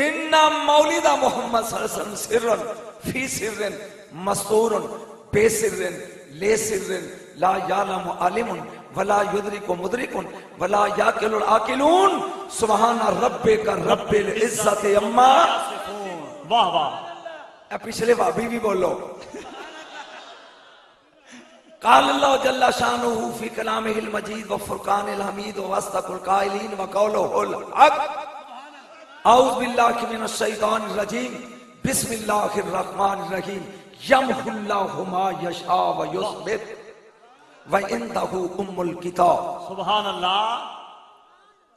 ان مولد محمد صلی اللہ علیہ وسلم سرن فی سرن مستورن بے سرن لے سرن لا یعلم عالم ولا یدرک مدرک ولا یاکل العاقلون سبحان ربک رب العزت عما واہ واہ. اے پچھلے بھابی بھی بولو. قال اللہ جل شانہ فی کلامہ المجید وفرقان الحمید واصدق القائلین وقولہ الحق. اعوذ باللہ من الشیطان الرجیم بسم اللہ الرحمن الرحیم یمحو اللہ ما یشاء ویثبت وعندہ ام الکتاب. سبحان اللہ.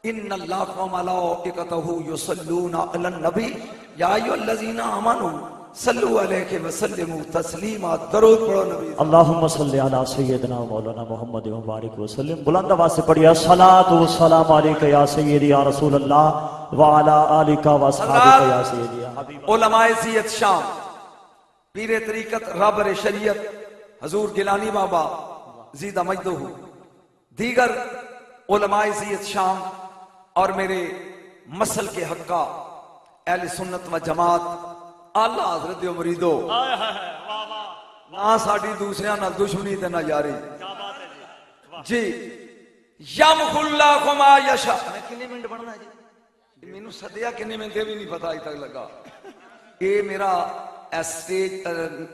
ان اللہ وملائکتہ یصلون علی النبی یا ایھا الذین آمنوا صلو علیہ وسلموا تسلیما. درود پڑھو نبی. اللہم صلی علی سیدنا مولانا محمد مبارک وسلم. بلند آواز سے پڑھیے الصلاۃ والسلام علیک یا سیدی یا رسول اللہ وعلی آلک واصحابک یا سیدی یا حبیب. علماء زیت شام، پیر طریقت رابر شریعت حضور گیلانی بابا زیدہ مجدہ، دیگر علماء زیت شام اور میرے مسل کے حقہ اہل سنت و جماعت اعلیٰ حضرت و مریدو، نہ ساڑی دوسرے نہ دشمنی تے نہ یاری جی. یمحو اللہ ما یشاء. میں کنے منٹ بڑھنا ہے جی؟ مینوں صدیہ کنے منٹ بھی نہیں پتا، اج تک لگا. اے میرا اسٹیج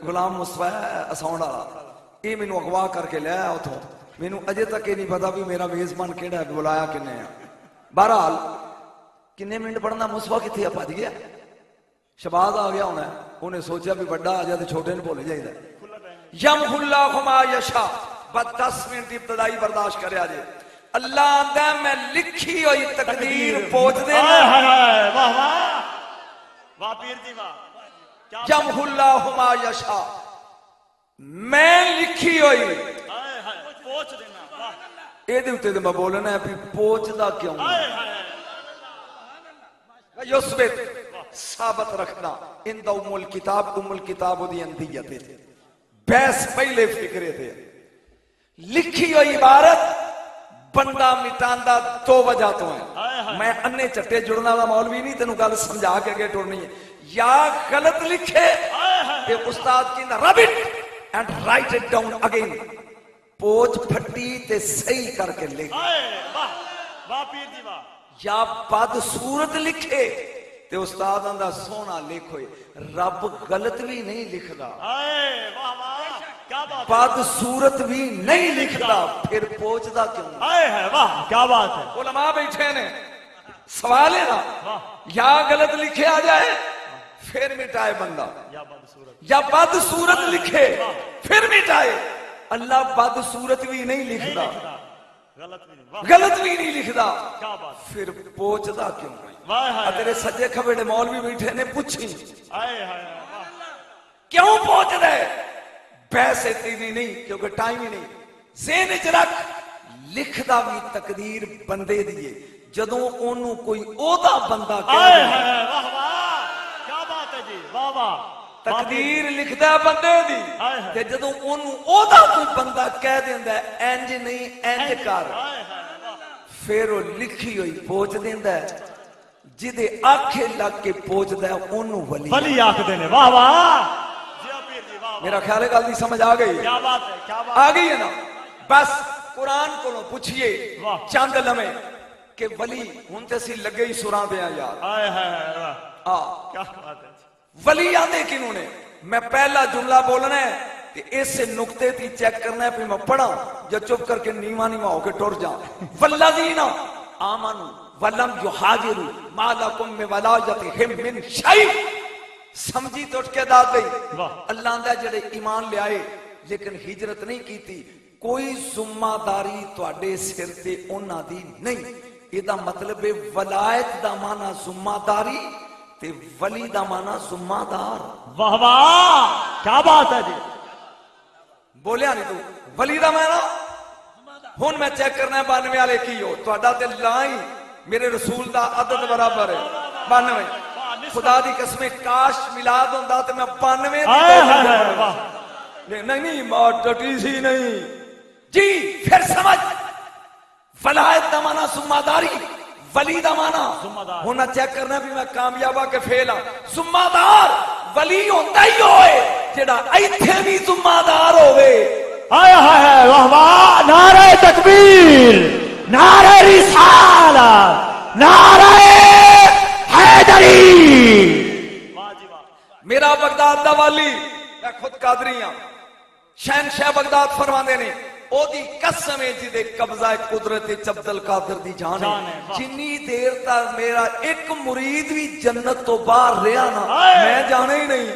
غلام مصطفیٰ اساؤنڈ والا، اے مینوں اغوا کر کے لے آیا اتھوں. مینوں اجے تک یہ نہیں پتا بھی میرا میزبان کیڑا ہے، بلایا کنے ہے. بہرحال کنے منٹ پڑھنا مصطفیٰ کتھے پج گیا؟ شباز آ گیا ہونا ہے، انہیں سوچا بھی بڑا آ جائے تو چھوٹے نے بھولے جائے. یمحو اللہ ما یشاء. بس 10 منٹ ابتدائی برداشت کرے آجے. اللہ آندہ میں لکھی ہوئی تقدیر پہنچ دینا. واہ واہ واہ پیر جی واہ. یمحو اللہ ما یشاء، میں لکھی ہوئی پہنچ دینا. اے دے اتے دے میں بولنا ہے پھر پہنچ دا کیوں یثبت، ثابت رکھنا. اندہ ام الکتاب دی اندیت تھے، بیس پہلے فکرے تھے. لکھی ہوئی عبارت بندہ مٹاندہ 2 وجہ تو ہیں. میں انے چٹے جڑنا والا مولوی نہیں، تینوں گل سمجھا کے گے ٹورنی ہے. یا غلط لکھے کہ استاد کی رب it and right it down again, پوچھ پھٹی تے صحیح کر کے لکھ. واہ پیر جی واہ. یا بد صورت لکھے تے استاد اندہ سونا لکھوئے. رب غلط بھی نہیں لکھدا، بد صورت بھی نہیں لکھدا، پھر پوچھدا کیوں؟ واہ کیا بات ہے. علماء بیٹھے نے، سوال ہے نا، یا غلط لکھے آ جائے پھر مٹائے بندہ، یا بد صورت لکھے پھر مٹائے. اللہ بد صورت بھی نہیں لکھدا، غلط بھی نہیں لکھدا، پھر پوچھدا کیوں؟ تیرے سجے کھبڑے مولوی بیٹھے نے پوچھی کیوں پوچھ رہے؟ بحث اتنی نہیں کیونکہ ٹائم ہی نہیں. ذہن وچ رکھ، لکھدا بھی تقدیر بندے دیے. جدوں اونوں کوئی اودا بندہ کہے کیا بات ہے جی. واہ واہ. تقدیر لکھدا ہے بندے دی، تے جدوں اونوں اودا کوئی بندہ کہہ دیندا ہے انج نہیں انج کر، پھر وہ لکھی ہوئی پوچھ دیندا ہے. جدے آنکھیں لگ کے پوچھدا ہے اونوں ولی آکھدے نے. واہ واہ. میرا خیال ہے گل دی سمجھ آ گئی؟ کیا بات ہے، کیا بات آ گئی ہے نا. بس قرآن کو پوچھئے چند لمحے کہ ولی ہن تے سی لگے ہی سراں دے یار. کیا بات ہے. ولی آندے کنوں نے؟ میں پہلا جملہ بولنا ہے تے اس نقطے تھی چیک کرنا ہے پھر میں پڑھا یا چپ کر کے نیواں نیواں ہو کے ٹر جاؤں. والذین آمنوا ولم یہاجروا ما لکم من ولایتہم من شیء. سمجھی تو اٹھ کے داد گئی. اللہ اندہ جڑے ایمان لے آئے لیکن ہجرت نہیں کی تھی، کوئی ذمہ داری تواڈے سر تے انہاں دی نہیں. ایدہ مطلب ولایت دا معنی ذمہ داری تے ولی دا معنی ذمہ دار. واہ واہ کیا بات ہے جی. بولیا نہیں تو ولی دا معنی. ہن میں چیک کرنا ہے 92 والے کی ہو تہاڈا تے لائی میرے رسول دا عدد برابر ہے 92. خدا دی قسم کاش میلاد ہوندا تے میں 92 نہیں ماں ٹٹی سی نہیں جی. پھر سمجھ ولایت دا معنی ذمہ داری، ولی دا مانا ذمہ ہونا چیک کرنا بھی میں کامیابہ کے فیل ہاں ذمہ دار ولی ہوندہ ہی ہوئے جڑا ایتھے بھی ذمہ دار ہوئے آیا ہے واہ واہ نعرہ تکبیر نعرہ رسالت نعرہ حیدری میرا بغداد دا والی میں خود قادری ہاں شہنشاہ بغداد فرماندے نے او دی قسم ہے جی دے قبضہ قدرت عبد القادر دی جان ہے جنی دیر تک میرا ایک مرید بھی جنت تو باہر رہا نا میں جانا ہی نہیں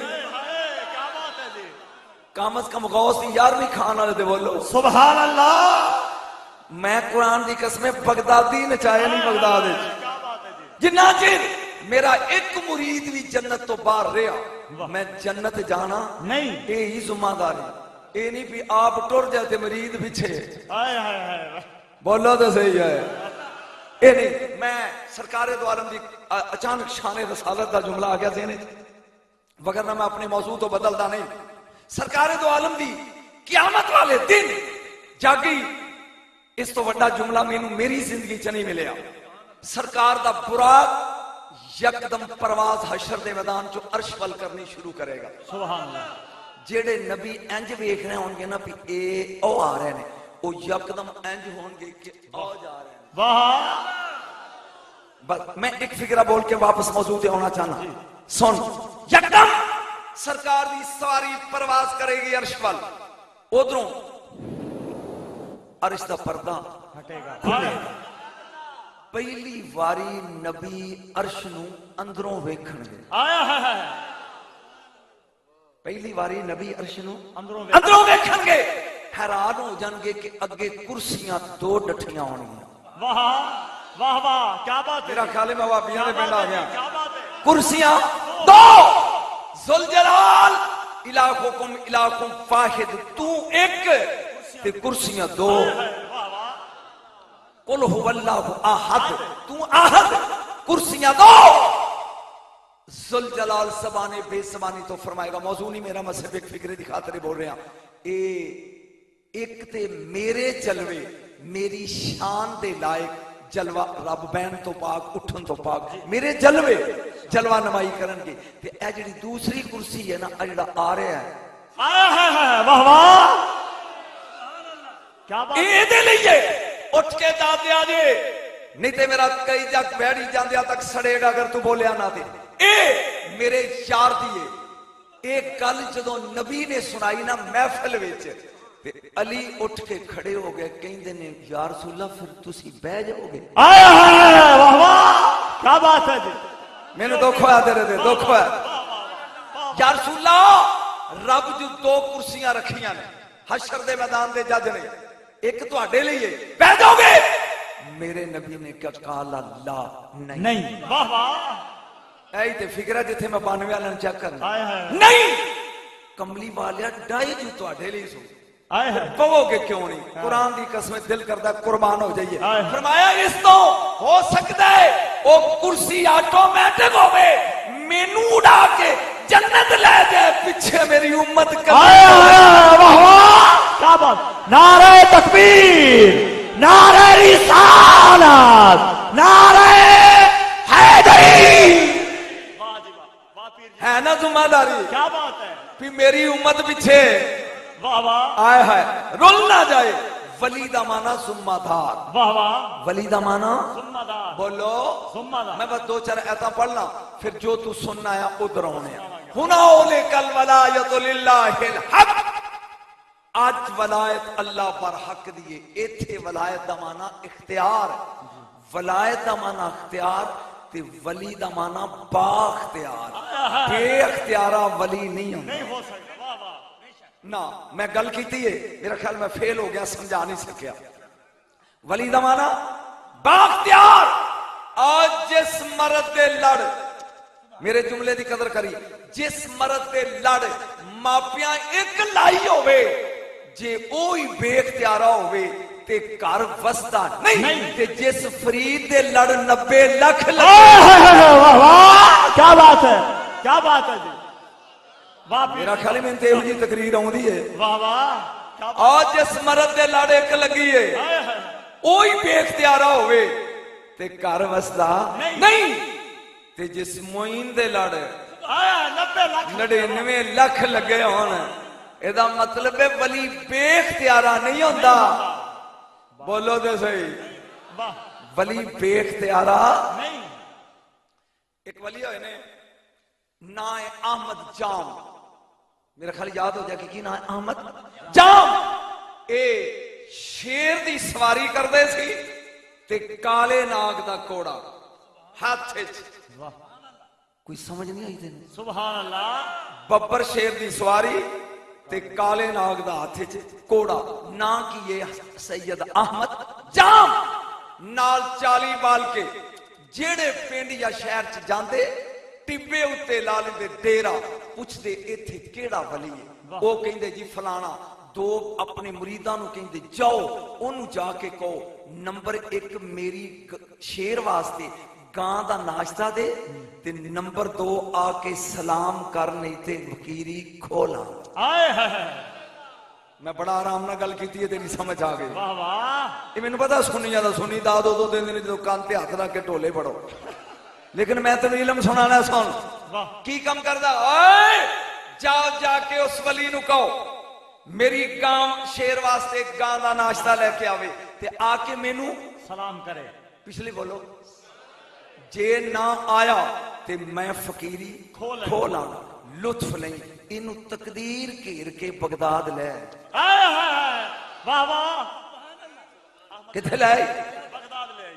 کم از کم غوث دی 11ویں کھانا لے دے بولو سبحان اللہ میں قرآن دی قسمیں بغدادی نچایا نہیں بغداد جنہ چیر میرا ایک مرید بھی جنت تو باہر رہا میں جنت جانا نہیں اے ہی ذمہ داری اے نہیں بھی آپ ٹر جاتے مرید پیچھے بولو تو صحیح ہے اے نہیں میں سرکار دو عالم دی اچانک شان رسالت دا جملہ آ گیا ذہن وگرنہ میں اپنے موضوع تو بدلتا نہیں سرکار دو عالم دی قیامت والے دن جاگی اس تو وڈا جملہ مینوں میری زندگی چ نہیں ملیا سرکار دا براق یکدم پرواز حشر دے میدان چو عرش ول کرنی شروع کرے گا سبحان اللہ جیڑے نبی انج ویکھ رہے ہون گے نا بھی اے او آ رہے ہیں او یکدم انج ہون گے کہ او جا رہے ہیں واہ بس میں ایک فکرہ بول کے واپس موضوع تے ہونا چاہنا سن یکدم سرکار دی سواری پرواز کرے گی عرش ول ادھروں عرش دا پردہ ہٹے گا کھلے گا پہلی واری نبی عرش نو اندروں ویکھن گے آیا ہے پہلی واری نبی عرش نو اندروں ویکھن گے حیران ہو جان گے کہ اگے کرسیاں دو ڈٹھیاں ہونگیاں واہ واہ واہ کیا بات ہے میرا خیال ہے میں واپیاں نے پینڈ آ گیا کیا بات ہے کرسیاں دو ذوالجلال الہکم الہکم واحد تو ایک تے کرسیاں دو قل هو اللہ احد تو احد کرسیاں دو ذوالجلال سبانے بے سبانی تو فرمائے گا موضوع نہیں میرا مذہب ایک فکرے دی خاطر بول رہے ہیں اے ایک تے میرے جلوے میری شان دے لائق جلوہ رب بین تو پاک اٹھن تو پاک میرے جلوے جلوہ نمائی کرن گے تے اے جڑی دوسری کرسی ہے نا اجڑا آ رہا ہے آیا ہے واہ واہ کیا بات اے دے لئیے اٹھ کے دادے آجے نہیں تے میرا کئی جگ بیڑی جاندیا تک سڑے گا اگر تو بولیا نہ دے اے میرے یار دیئے ایک گل جدو نبی نے سنائی نا محفل وچ علی اٹھ کے کھڑے ہو گئے کہیں دینے یا رسول اللہ پھر تسی بہ جاؤ گے آیا ہے واہ واہ کیا بات ہے جی میں نے دکھ ہویا تیرے دے دکھ ہویا یا رسول اللہ رب جو دو کرسیاں رکھیاں نے حشر دے میدان دے جج نے ایک تو اڈے لئیے بہ جاؤ گے میرے نبی نے کیا کہا لا نہیں واہ واہ اے تے فکرہ جتھے میں 92 والن چیک کرنا آیا ہے نہیں کملی والیا ڈائی جو تو اڈے لئی سو آیا ہے پوو کہ کیوں نہیں قرآن دی قسمیں دل کردہ قربان ہو جائیے فرمایا اس تو ہو سکتا ہے وہ کرسی آٹومیٹک ہوئے مینو اڑا کے جنت لے جائے پیچھے میری امت آیا ہے واہ واہ کیا بات نعرہ تکبیر نعرہ رسالت نعرہ حیدری ہے نا ذمہ داری کیا بات ہے پھر میری امت پیچھے واہ واہ آئے ہے رول نہ جائے ولی دا مانا ذمہ دار واہ واہ ولی دا مانا ذمہ دار بولو ذمہ دار میں بس دو چار ایتا پڑھنا پھر جو تو سننا ہے ادھر ہونے ہناولے کل ولایت للہ الحق آج ولایت اللہ پر حق دیئے ایتھے ولایت دا مانا اختیار ولایت دا مانا اختیار تے ولی دا مانا با اختیار بے اختیارہ ولی نہیں ہوں نا میں گل کیتی ہے میرا خیال میں فیل ہو گیا سمجھا نہیں سکیا ولی دا مانا با اختیار آج جس مرد دے لڑ میرے جملے دی قدر کری جس مرد دے لڑ ماپیاں ایک لائی ہوئے جے اوہی بے اختیارہ ہوئے تے کار وستا نہیں تے جس فرید دے لڑ 90 لاکھ لگے واہ واہ کیا بات ہے جی میرا خیال میں انتے ہوئی تقریر ہوں دی ہے واہ واہ آج جس مرد دے لڑ ایک لگی ہے اوہی بے اختیارہ ہوئے تے گھر وسدا نہیں تے جس موئین دے لڑ 99 لکھ لگے ہون ادا مطلب ہے ولی بے اختیارا نہیں ہوندا بولو تے صحیح ولی بے اختیارا نہیں ایک ولی ہوئے نے نا احمد جام میرا خیال یاد ہو جائے کہ نا احمد جام اے شیر دی سواری کردے سی تے کالے ناگ دا کوڑا ہاتھ کوئی سمجھ نہیں آئی تین سبحان اللہ ببر شیر دی سواری تے کالے ناگ دا ہاتھ کوڑا نا کی یہ سید احمد جام نال 40 بال کے جیڑے پنڈ یا شہر چ جاندے ٹبے اتے لا لیندے ڈیرا پوچھ دے ایتھے کیڑا ولی ہے وہ کہندے جی فلانا دو اپنے مریداں نو کہندے جاؤ اونوں جا کے کہو نمبر 1 میری شیر واسطے گاں دا ناشتہ دے تے نمبر 2 آ کے سلام کر نہیں تے فقیری کھولا آئے ہائے میں بڑا آرام نہ گل کیتی ہے تیری سمجھ آ گئی واہ واہ یہ میں نے پتا سنیا دا سنی دا دو دن دن جو کان تے ہاتھ رکھ کے ٹولے پڑھو لیکن میں تمہیں علم سنانا سن کی کم کردا اوئے جاؤ جا کے اس ولی نو کہو میری گاں شیر واسطے گاں دا ناشتہ لے کے آوے تے آ کے مینوں سلام کرے پچھلی بولو جے نہ آیا تے میں فقیری کھولا لطف لیں انو تقدیر گھیر کے بغداد لے آئے ہائے واہ واہ کتھے لے بغداد لے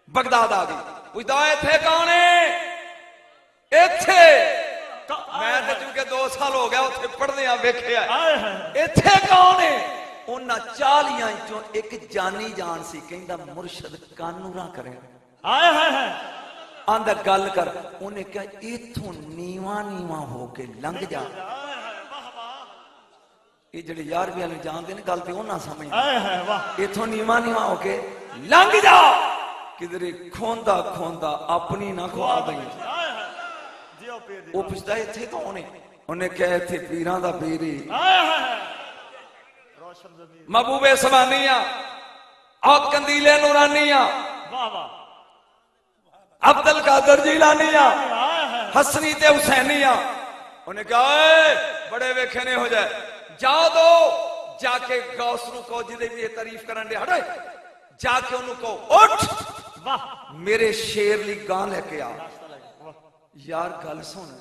بغداد آ گئی پوچھتا ہے تھے کون ہے ایتھے میں تے چونکہ 2 سال ہو گیا اتھے پڑھنے آ ویکھے آئے ایتھے کون ہے انہاں 40 چوں ایک جانی جان سی کہندا مرشد کانوراں کرے آئے ہائے آندہ گل کر انہیں کہا ایتھوں نیواں نیواں ہو کے لنگ جا یہ جڑے یار بھی آنے جان دے نے گل تے انہاں سمجھ ایتھوں نیواں نیواں ہو کے لنگ جا کدھر کھوندا کھوندا اپنی نہ کھوا دیں وہ پوچھتا ہے تھے کون ہے انہیں کہے تھے پیران دا پیری محبوب سبانیاں اور کندیل نورانیاں عبد القادر جیلانیاں حسنی تے حسینیاں انہیں کہا اے بڑے ویکھنے ہو جائے جاؤ دو جا کے غوث نو کو جدے بھی یہ تعریف کرن دے ہٹے جا کے انہوں کو اٹھ میرے شیر لی گاں لے کے آ یار گل سن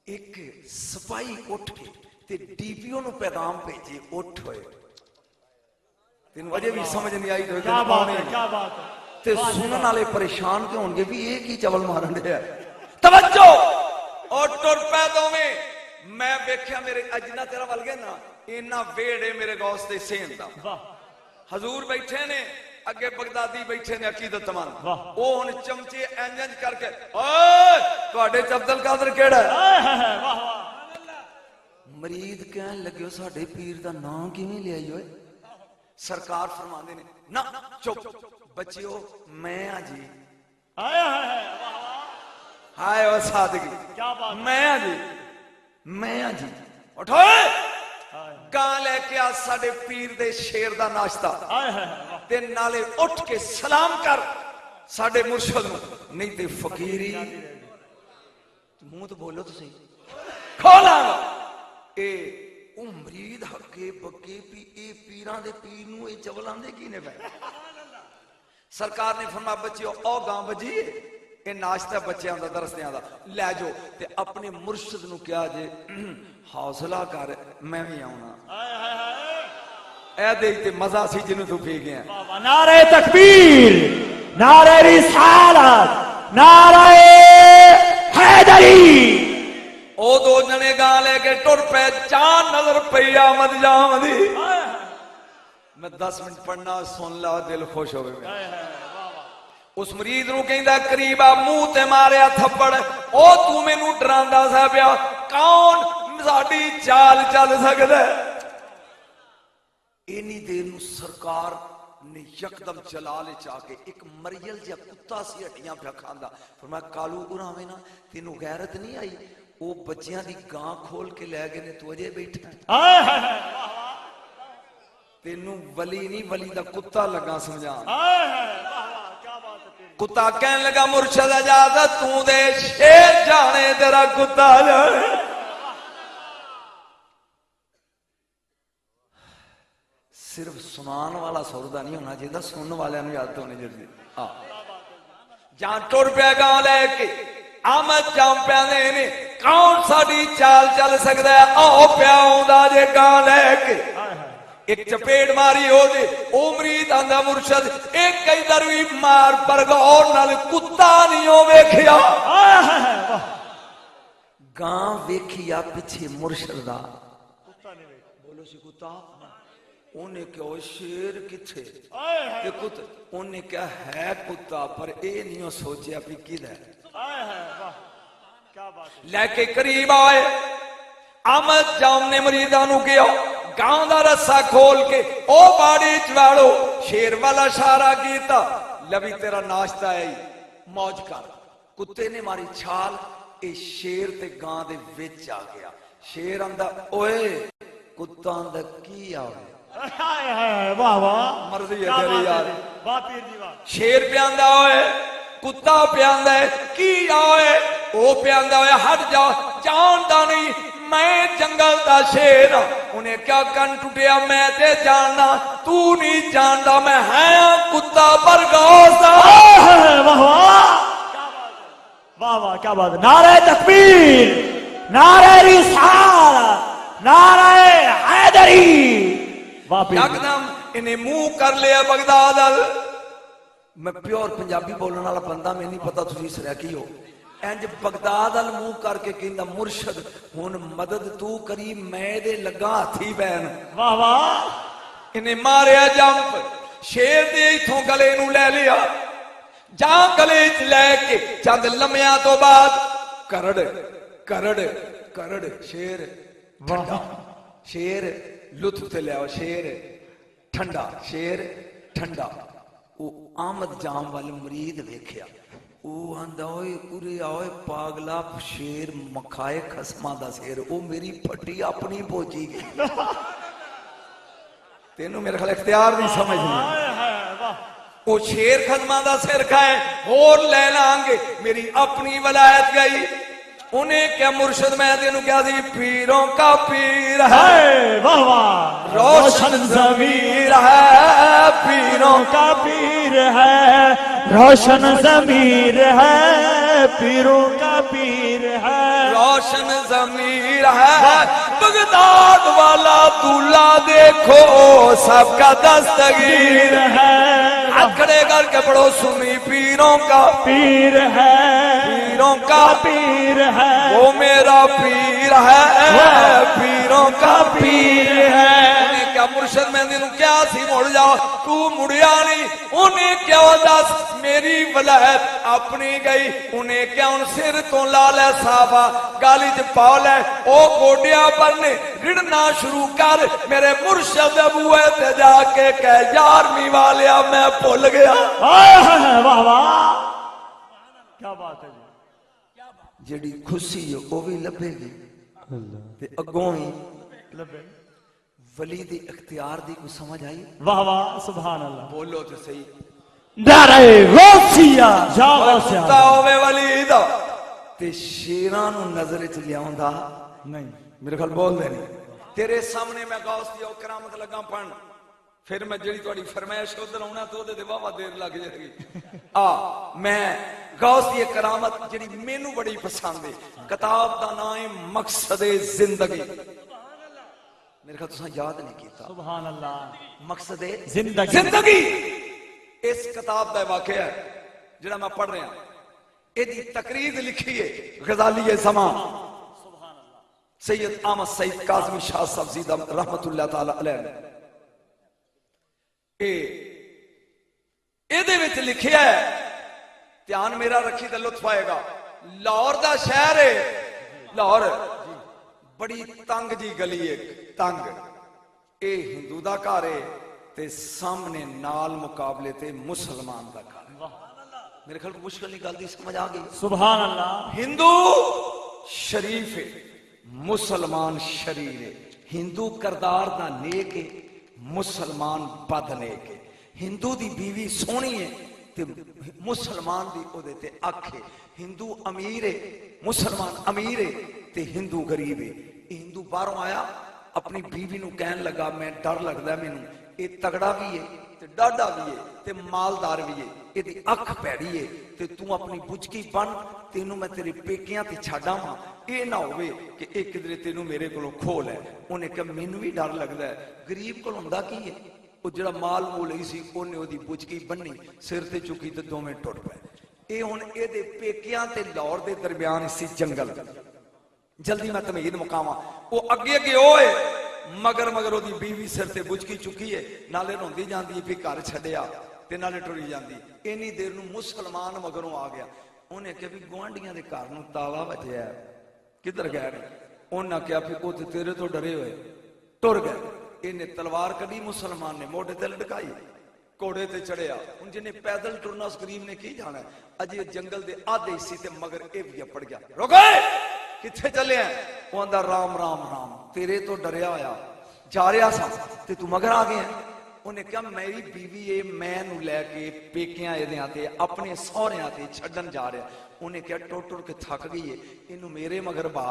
ایک سپاہی اٹھ کے تے ڈی پی او نو پیغام بھیجے اٹھ ہوئے تین وجہ بھی سمجھ نہیں آئی تو کیا بات ہے کیا بات ہے تے سنن والے پریشان کیوں ہون گے بھی ایک ہی چول مارن دے توجہ اور ٹر پیدوں میں ویکھیا میرے اجنا تیرا ول گئے نا اینا ویڑے میرے غوث دے سین دا حضور بیٹھے نے اگے بغدادی بیٹھے نے عقیدت مند او ہن چمچے انجنج کر کے اوئے تواڈے چ عبد القادر کیڑا ہے مرید کہن لگے ساڈے پیر دا نام کیویں لے آئی ہوئے سرکار فرماندے نے نہ چپ بچیو میں جی ہائے او سادگی میں جی اٹھوئے گاں لے کے آ ساڑے پیر دے شیر دا ناشتہ تے نالے اٹھ کے سلام کر ساڑے مرشد نو نہیں تے فقیری منہ تو بولو تو صحیح کھولا گا اے امرید حقے بکے پی اے پیران دے پیر نو اے چولان دے کی نے پہ سرکار نے فرمایا بچیو او گاں بجی اے ناشتہ بچے آندہ درس نہیں آندہ لے جو تے اپنے مرشد نو کیا جے حوصلہ کر میں بھی آؤنا اے دیکھتے مزہ سی جنہوں تو پھی گئے ہیں نعرہ تکبیر نعرہ رسالت نعرہ حیدری او دو جنے گاں لے کے ٹر پہ چاند نظر پہ آمد جامدی میں 10 منٹ پڑھنا سن لا دل خوش ہوئے میں اس مرید نو کہندا قریبا منہ تے ماریا تھپڑ او تو مینوں ڈراندا سا پیا کون ساڈی چال چل سکدا اینی دیر نو سرکار نے یکدم جلال چا کے ایک مریل جا کتا سی ہڈیاں پیا کھاندا فرمایا کالو گراویں نا تینوں غیرت نہیں آئی او بچیاں دی گاں کھول کے لے گئے نے تو اجے بیٹھا تینوں ولی نہیں ولی دا کتا لگا سمجھا کتا کہنے لگا مرشد اجازت تو دے، شیر جانے تیرا کتا جانے۔ صرف سنان والا سردہ نہیں ہونا چاہیے، سنن والے نے یاد ہونی چاہیے۔ جہاں ٹر پیا گاؤں لے کے آمد جام پیا نے کون ساڑی چال چل سکتا ہے؟ آؤ پیا ہوندا جے گاؤں لے کے ایک چپیٹ ماری ہو دے او مرید آندہ مرشد ایک کئی دروی مار پر گور نال کتا نہیں ہو ویکھیا، گاں ویکھیا پیچھے مرشد دا بولو سی کتا، انہیں کیا شیر کتھے یہ کتا، انہیں کیا ہے کتا پر اے نہیں سوچیا پی کی دے لے کے قریب آئے۔ آمد جام نے مریدانو کیا گاؤں دا رسا کھول کے او باڑی چوڑو، شیر والا شارہ کیتا لبی تیرا ناشتہ ہے موج کر۔ کتے نے ماری چھال اے شیر تے گاں دے وچ آ گیا، شیر اندہ اوئے کتا اندہ کی آئے واہ واہ مرضی ہے تیری یار، واہ پیر جی واہ، شیر پیاندہ ہوئے کتا پیاندہ ہے کی آئے او پیاندہ ہوئے ہٹ جاؤ جانتا نہیں میں جنگل دا شیر انہیں کیا کن ٹوٹیا میں تے جاننا تو نہیں جانتا میں ہے کتا پر گوستا۔ واہ واہ واہ کیا بات ہے، نعرہ تکبیر، نعرہ رسالت، نعرہ حیدری، واہ پیر یکدم انہیں منہ کر لیا بغداد ال۔ میں پیور پنجابی بولنے والا بندہ میں نہیں پتا تجھے سریا کی ہو، انج بغداد ال منہ کر کے کہندا مرشد ہن مدد تو کری میں دے لگا تھی بہن۔ واہ واہ انہیں ماریا جمپ، شیر دے اتھوں گلے نو لے لیا، جہاں گلے چ لے کے چند لمحیاں تو بعد کرڑ کرڑ کرڑ شیر ٹھنڈا، شیر لطف تے لیا شیر ٹھنڈا، شیر ٹھنڈا۔ او آمد جام والے مرید ویکھیا، او آندا ہوئے اورے آئے پاگلا شیر مکھائے خسمہ دا سیر، او میری پھٹی اپنی پوچی گئی تینوں میرے خیال اختیار نہیں سمجھ لیا، او شیر خسمہ دا سیر کھائے اور لے لانگے میری اپنی ولایت گئی۔ انہیں کیا مرشد میں دینوں کیا دی پیروں کا پیر ہے، واہ واہ روشن ضمیر ہے پیروں کا پیر ہے، روشن ضمیر ہے پیروں کا پیر ہے، روشن ضمیر ہے بغداد والا دولہ دیکھو سب کا دستگیر ہے، ہاتھ کھڑے کر کے پڑھو سنی پیروں کا پیر ہے، پیروں کا پیر ہے، وہ میرا پیر ہے پیروں کا پیر ہے۔ انہیں کیا مرشد میں دنوں کیا سی مڑ جاؤ تو مڑیا نہیں، انہیں کیا دس میری ولایت اپنی گئی، انہیں کیا ان سر تو لالے صحابہ گالی جب پاولے او گوڑیا پر نے رڑنا شروع کر میرے مرشد ابوے تے جا کے کہہ یارمی والیا میں پھول گیا۔ واہ واہ کیا بات ہے جی، جڑی خوشی ہے وہ بھی لبے گی تے اگوں ہی ولی دی اختیار دی کو سمجھ آئی؟ واہ واہ سبحان اللہ، بولو تے صحیح، نعرہ غوثیہ جا غوثیہ کتا ہوئے ولی دا تے شیران نظر چ لیاؤندا نہیں، میرے خیال بول دے نہیں تیرے سامنے میں غوث دی کرامت لگا پڑھن، پھر میں جڑی تہاڈی فرمائش ادھر ہونا تو دے واہ دیر لگ جائے گی۔ میں غوث دی کرامت جڑی مینوں بڑی پسند ہے، کتاب دا نام مقصد زندگی، میرے خیال تساں یاد نہیں کیتا، سبحان اللہ، مقصد زندگی اس کتاب دا واقعہ ہے جڑا میں پڑھ رہا ہوں، ایدی تقریر لکھی ہے غزالی زمان سید احمد سعید کاظمی شاہ صاحب زیدہ رحمت اللہ تعالی علیہ، ایدے وچ لکھیا ہے، دھیان میرا رکھی تے لطف آئے گا، لاہور دا شہر ہے، لاہور بڑی تنگ جی گلی ہے، تنگ، اے ہندو دا گھر ہے تے سامنے نال مقابلے تے مسلمان دا گھر ہے۔ میرے خیال کو مشکل نہیں گل دی سمجھ آ گئی، سبحان اللہ، ہندو شریف ہے مسلمان شریر ہے، ہندو کردار دا نیک ہے مسلمان بد نیک ہے، ہندو دی بیوی سونی ہے تے مسلمان دی او دے تے اکھ ہے ہندو امیر ہے مسلمان امیر ہے تے ہندو غریب ہے ہندو باہروں آیا اپنی بیوی نو کہن لگا میں ڈر لگدا ہے مینوں اے تگڑا بھی ہے تے ڈاڈا بھی ہے تے مالدار بھی ہے اے دی اکھ پیڑی ہے تے تو اپنی بچکی بن تینوں میں تیرے پیکیاں تے چھڈاں ہاں اے نہ ہوئے کہ ایک کدرے تینوں میرے کولوں کھو لے انہیں کہا مینوں بھی ڈر لگدا ہے غریب کول ہوندا کی ہے وہ جڑا مال مول ہی سی اونے او دی بچکی بننی سر تے چکی تے دوویں ٹٹ پئے اے ہن اے دے پیکیاں تے لاہور دے درمیان سی جنگل جلدی میں تمہید مقاما وہ اگے اگے ہوئے مگر او دی بیوی سر تے بچکی چکی ہے نالے روندی جاندی پھر گھر چھڈیا تے نالے ٹری جاندی اینی دیر نو مسلمان مگروں آ گیا انہیں کہا بھی گوانڈیاں دے گھر نو تالا بجیا ہے کدھر گئے انہاں کہا پھر او تے تیرے تو ڈرے ہوئے ٹر گئے انہیں تلوار کڈی مسلمان نے موڈے تے لٹکائی کوڑے تے چڑھیا ان جنہیں پیدل ٹرنا اس غریب نے کی جانا ہے اجے جنگل دے آدھے حصے تے مگر اے بھی پڑ گیا روکے کتھے چلے ہیں وہ اندر رام رام رام تیرے تو ڈریا ہویا جا رہا سا تے تو مگر آ گئے ہیں انہیں کہا میری بیوی ہے میں نو لے کے پیکیاں یہ دیاں اپنے سوریاں تے چھڑن جا رہا انہیں کہا ٹوٹر کے تھک گئی ہے انہوں میرے مگر با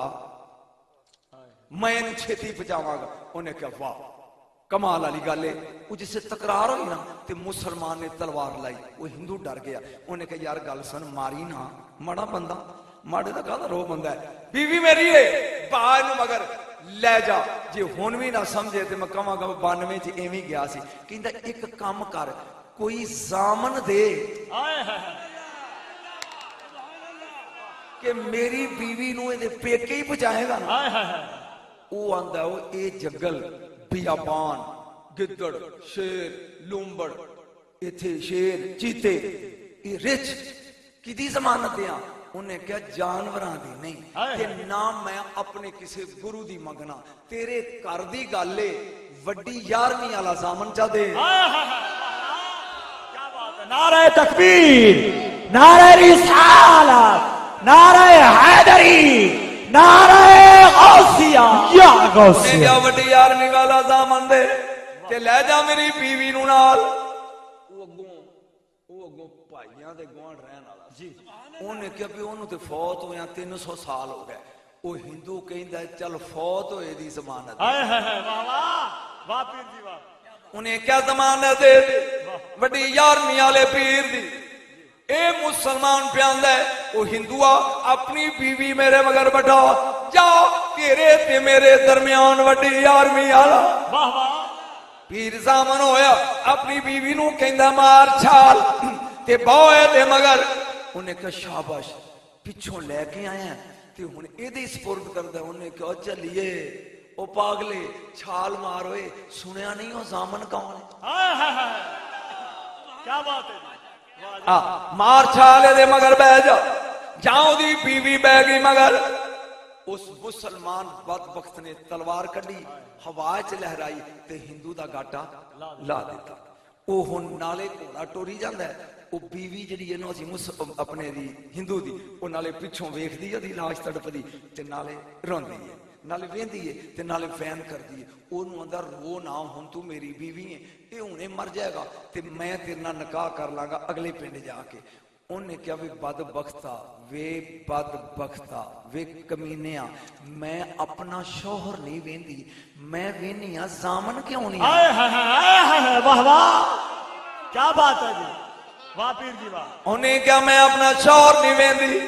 میں انہوں چھتی پجاواں گا انہیں کہا واہ کمال علی گالے وہ جسے تقرار ہوئی نا تے مسلمان نے تلوار لائی وہ ہندو ڈر گیا انہیں کہا یار گل سن ماری نا مڑا بندہ ماڑے دا کہا رو بندہ ہے بیوی میری ہے باہر نو مگر لے جا جی ہون بھی نہ سمجھے تے میں کہاں گا 92 جی ایویں گیا سی کہندا ایک کام کر کوئی زامن دے کہ میری بیوی نو اے دے پیکے ہی پہنچائے گا نا او آندا او اے جنگل بیابان گدڑ شیر لومبڑ ایتھے شیر چیتے اے رچ کدی ضمانت دیاں انہیں کہا جانوراں دی نہیں کہ نام میں اپنے کسی گرو دی منگنا تیرے کر دی گالے وڈی یارویں والا زامن چا دے نعرہ تکبیر نعرہ رسالت نعرہ حیدری نعرہ غوثیہ یا غوثیہ کیا وڈی یارویں والا زامن دے کہ لے جا میری بیوی نو نال او اگوں بھائیاں دے گوان رہن والا جی انہیں کہا بھی انہوں تے فوت ہوئے 300 سال ہو گئے وہ ہندو کہندہ ہے چل فوت ہوئے دی ضمانت واہ پیر دی واہ انہیں کیا ضمانت دے وڈی یارمی والے پیر دی اے مسلمان پیاندہ ہے وہ ہندوہ اپنی بیوی میرے مگر بٹھا جا تیرے تے میرے درمیان وڈی یارمی والا واہ واہ پیر زامن ہویا اپنی بیوی نو کہندہ مار چھال تے بوئے تے مگر انہیں کہا شاباش پچھوں لے کے آئے ہیں تے انہیں ایدی سپورٹ کردہ انہیں کہا چلیے او پاگلے چھال مار ہوئے سنیا نہیں ہو زامن کون ہے کیا بات ہے مار چھالے دے مگر بہ جا جاؤں دی بیوی بہ گئی مگر اس مسلمان بدبخت نے تلوار کڈی ہوا چ لہرائی تے ہندو دا گاٹا لا دیتا او ہن نالے گھوڑا ٹوری جاندا ہے او بیوی جڑی ہے نا اسی اپنے دی ہندو دی او نالے پیچھوں ویکھدی ہے دی لاش تڑپدی تے نالے روندی ہے نالے ویندی ہے تے نالے فین کردی ہے اونوں اندر رو نہ ہن تو میری بیوی ہے اے ہنے مر جائے گا تے میں تیرے نال نکاح کر لاں گا اگلے پنڈ جا کے انہیں کیا وے بدبختہ وے کمینیاں میں اپنا شوہر نہیں ویندی میں وینیاں زامن کیوں نہیں واہ واہ کیا بات ہے جی واہ پیر جی واہ انہیں کیا میں اپنا شوہر نہیں ویندی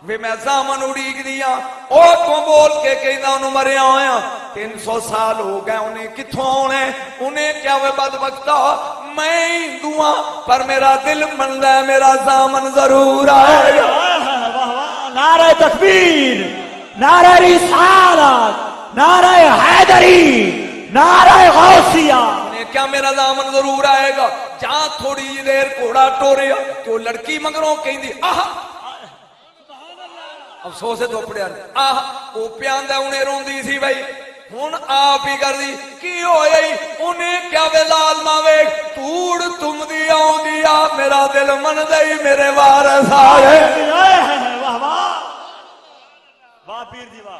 وے میں زامن اڑیگ دیا اور کو بول کے کہنا انہوں مرے آیا 300 سال ہو گئے انہیں کتھوں ہونے انہیں کیا وہ بدبختہ میں دعا پر میرا دل مندہ ہے میرا زامن ضرور آئے گا نعرہ تکبیر نعرہ رسالت نعرہ حیدری نعرہ غوثیہ انہیں کیا میرا زامن ضرور آئے گا جہاں تھوڑی دیر کوڑا ٹوریا تو لڑکی مگروں کہیں دی افسوس ہے تو پڑیا وہ پیاندہ انہیں روندی سی بھائی ہون آپ ہی کر دی کی ہوئی انہیں کیا بے ظالمہ ویک توڑ تم دیا ہوں دیا میرا دل من دئی میرے وارث آئے واہ واہ واہ پیر دی واہ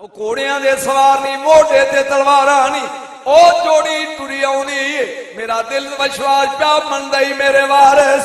ਉਹ ਕੋੜਿਆਂ ਦੇ ਸਵਾਰ ਨਹੀਂ ਮੋਢੇ ਤੇ ਤਲਵਾਰਾਂ ਨਹੀਂ ਉਹ ਜੋੜੀ ਟੁਰੀ ਆਉਂਦੀ ਮੇਰਾ ਦਿਲ ਵਿਸ਼ਵਾਸ ਪਿਆ ਮੰਨਦਾ ਹੀ ਮੇਰੇ ਵਾਰਿਸ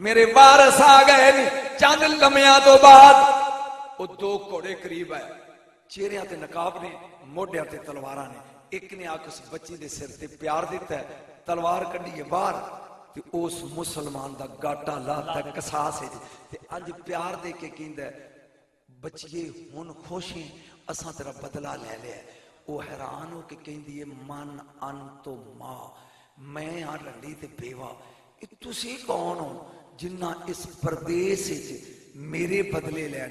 ਮੇਰੇ ਵਾਰਿਸ ਆ ਗਏ ਨੇ ਚੰਦ ਲੰਮਿਆਂ ਤੋਂ ਬਾਅਦ ਉਹ ਦੋ ਘੋੜੇ ਕਰੀਬ ਹੈ ਚਿਹਰਿਆਂ ਤੇ ਨਕਾਬ ਨੇ ਮੋਢਿਆਂ ਤੇ ਤਲਵਾਰਾਂ ਨੇ ਇੱਕ ਨੇ ਆਕਸ ਬੱਚੀ ਦੇ ਸਿਰ ਤੇ ਪਿਆਰ ਦਿੱਤਾ ਹੈ, ਤਲਵਾਰ ਕੱਢੀਏ ਬਾਹਰ ਤੇ ਉਸ ਮੁਸਲਮਾਨ ਦਾ ਗਾਟਾ ਲਾਤਾ ਕਸਾਸ ਹੈ ਤੇ ਅੱਜ ਪਿਆਰ ਦੇ ਕੇ ਕਹਿੰਦਾ ਬੱਚੀਏ ਹੁਣ ਖੁਸ਼ ਹੈ ਅਸਾਂ ਤੇਰਾ ਬਦਲਾ ਲੈ ਲਿਆ ਉਹ ਹੈਰਾਨ ਹੋ ਕੇ ਕਹਿੰਦੀ ਹੈ ਮਨ ਅੰਤੋ ਮਾਂ ਮੈਂ ਆ ਰੰਡੀ ਤੇ ਬੇਵਾ ਇਹ ਤੁਸੀਂ ਕੌਣ ਹੋ ਜਿੰਨਾ ਇਸ ਪਰਦੇਸ ਵਿੱਚ ਮੇਰੇ ਬਦਲੇ ਲੈਣ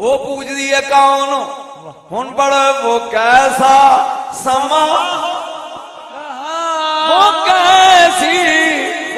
ਉਹ ਪੂਜਦੀ ਹੈ ਕੌਣ ਹੁਣ ਬੜ ਉਹ ਕੈਸਾ ਸਮਾ ਉਹ ਕੈਸੀ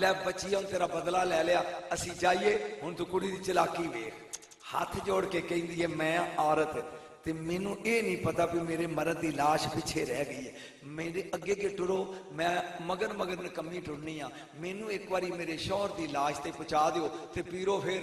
ਲੈ ਬੱਚੀ ਹੁਣ ਤੇਰਾ ਬਦਲਾ ਲੈ ਲਿਆ ਅਸੀਂ ਜਾਈਏ ਹੁਣ ਤੂੰ ਕੁੜੀ ਦੀ ਚਲਾਕੀ ਵੇਖ ਹੱਥ ਜੋੜ ਕੇ ਕਹਿੰਦੀ ਹੈ ਮੈਂ ਔਰਤ ਤੇ ਮੈਨੂੰ ਇਹ ਨਹੀਂ ਪਤਾ ਵੀ ਮੇਰੇ ਮਰਦ ਦੀ ਲਾਸ਼ ਪਿੱਛੇ ਰਹਿ ਗਈ ਹੈ ਮੇਰੇ ਅੱਗੇ ਅੱਗੇ ਟੁਰੋ ਮੈਂ ਮਗਰ ਮਗਰ ਨਕੰਮੀ ਟੁਰਨੀ ਆ ਮੈਨੂੰ ਇੱਕ ਵਾਰੀ ਮੇਰੇ ਸ਼ੌਹਰ ਦੀ ਲਾਸ਼ ਤੇ ਪਹੁੰਚਾ ਦਿਓ ਤੇ ਪੀਰੋ ਫਿਰ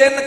3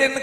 3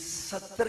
70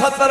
70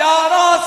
11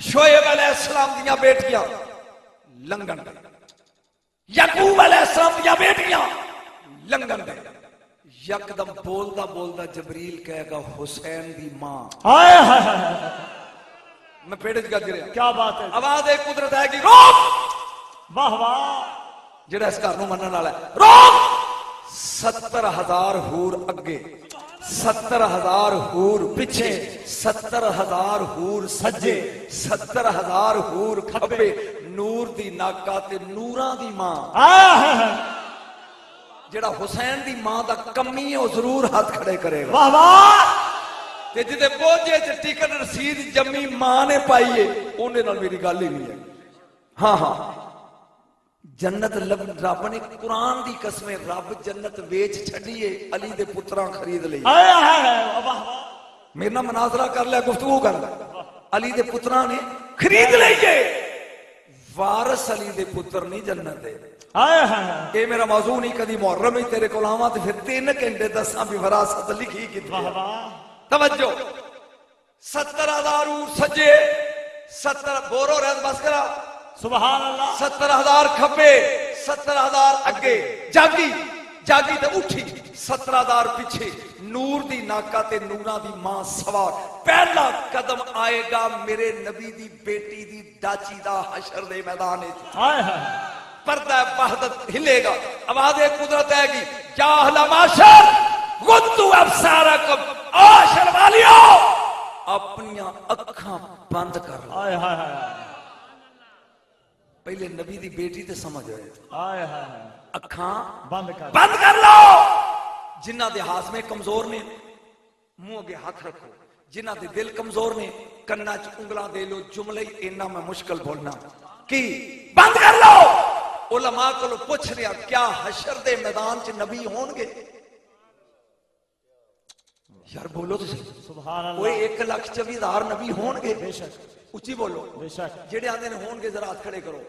شعیب علیہ السلام دیاں بیٹیاں لنگن دے، یعقوب علیہ السلام دیاں بیٹیاں لنگن دے۔ یکدم بولدا بولدا جبریل کہے گا حسین دی ماں، ہائے ہائے ہائے، میں پیڑ چ گج رہا، کیا بات ہے، آواز ایک قدرت ہے کہ روک، واہ واہ، جڑا اس گھر نوں منن والا ہے روک۔ 70,000 حور اگے، 70,000 حور پیچھے، 70,000 حور سجے، 70,000 حور کھبے، نور دی ناکا تے نوراں دی ماں، جڑا حسین دی ماں دا کمی ہے وہ ضرور ہاتھ کھڑے کرے گا۔ واہ واہ، تے جدے بوجھے تے ٹکٹ رسید جمی ماں نے پائیے اونے نال میری گل ہی نہیں ہے۔ ہاں ہاں، جنت رب نے قرآن دی قسمیں رب جنت ویچ چھڈیے علی دے پتراں خرید لئی۔ ہائے ہائے ہائے، واہ واہ، میرے نال مناظرہ کر لیا، گفتگو کر لیا، علی دے پتراں نے خرید لئیے، وارث علی دے پتر نہیں جنت دے۔ ہائے ہائے، اے میرا موضوع نہیں، کدی محرم ہی تیرے کول آواں تے پھر 3 گھنٹے دساں بھی وراثت لکھی کتنی واہ ہے۔ واہ، توجہ، 70,000 اونٹ سجے، 70 بورو رہت بس کرا، سبحان اللہ، 70,000 کھبے، 70,000 اگے، جاگی جاگی تے اٹھی، 70,000 پیچھے، نور دی ناکا تے نوراں دی ماں سوار۔ پہلا قدم آئے گا میرے نبی دی بیٹی دی ڈاچی دا حشر دے میدان وچ، ہائے ہائے، پردہ وحدت ہلے گا، آواز قدرت آئے گی، یا اہل معاشر غضوا ابصارکم، عاشر والیو اپنیاں اکھاں بند کر لو۔ ہائے ہائے ہائے، پہلے نبی دی بیٹی تے سمجھ آئے، ہائے ہائے، اکھاں بند کر، بند کر لو۔ جنہ دے ہاضمے کمزور نے منہ اگے ہاتھ رکھو، جنہ دے دل کمزور نے کنا چ انگلاں دے لو، جملے اینا میں مشکل بولنا کی بند کر لو۔ علماء کو پوچھ رہا کیا حشر دے میدان چ نبی ہون گے؟ یار بولو تو صحیح، سبحان اللہ، کوئی 1,24,000 نبی ہون گے؟ بے شک، اچھی بولو، بے شک، جڑے آندے نے ہون گے ذرا ہاتھ کھڑے کرو۔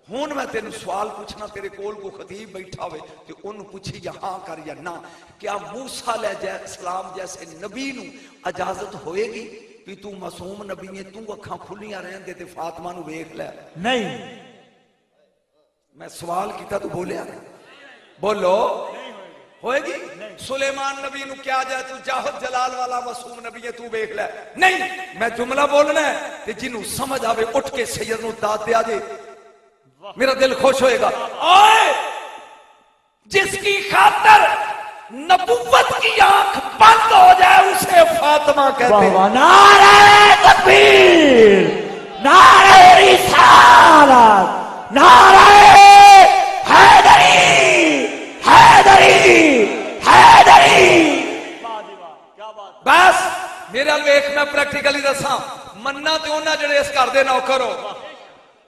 ہون میں تینوں سوال پوچھنا، تیرے کول کو خطیب بیٹھا ہوئے کہ انہوں پوچھی یا ہاں کر یا نہ، کیا موسیٰ علیہ السلام جیسے نبی نو اجازت ہوئے گی کہ تو معصوم نبی ہے، تو اکھاں کھلیاں رہن دے تے فاطمہ نو ویکھ لے؟ نہیں، میں سوال کیتا تو بولیا بولو، ہوئے گی؟ سلیمان نبی نو کیا جائے تو جاہد جلال والا معصوم نبی ہے تو ویکھ لے؟ نہیں، میں جملہ بولنا ہے کہ جنہوں سمجھ آوے اٹھ کے سید نو داد دیا جے، میرا دل خوش ہوئے گا۔ آئے جس کی خاطر نبوت کی آنکھ بند ہو جائے اسے فاطمہ کہتے ہیں۔ نعرہ تکبیر، نعرہ رسالت، نعرہ حیدری، حیدری، حیدری، بس میرا ویکھ میں پریکٹیکلی دساں، مننا تے انہاں جڑے اس گھر دے نوکر ہو،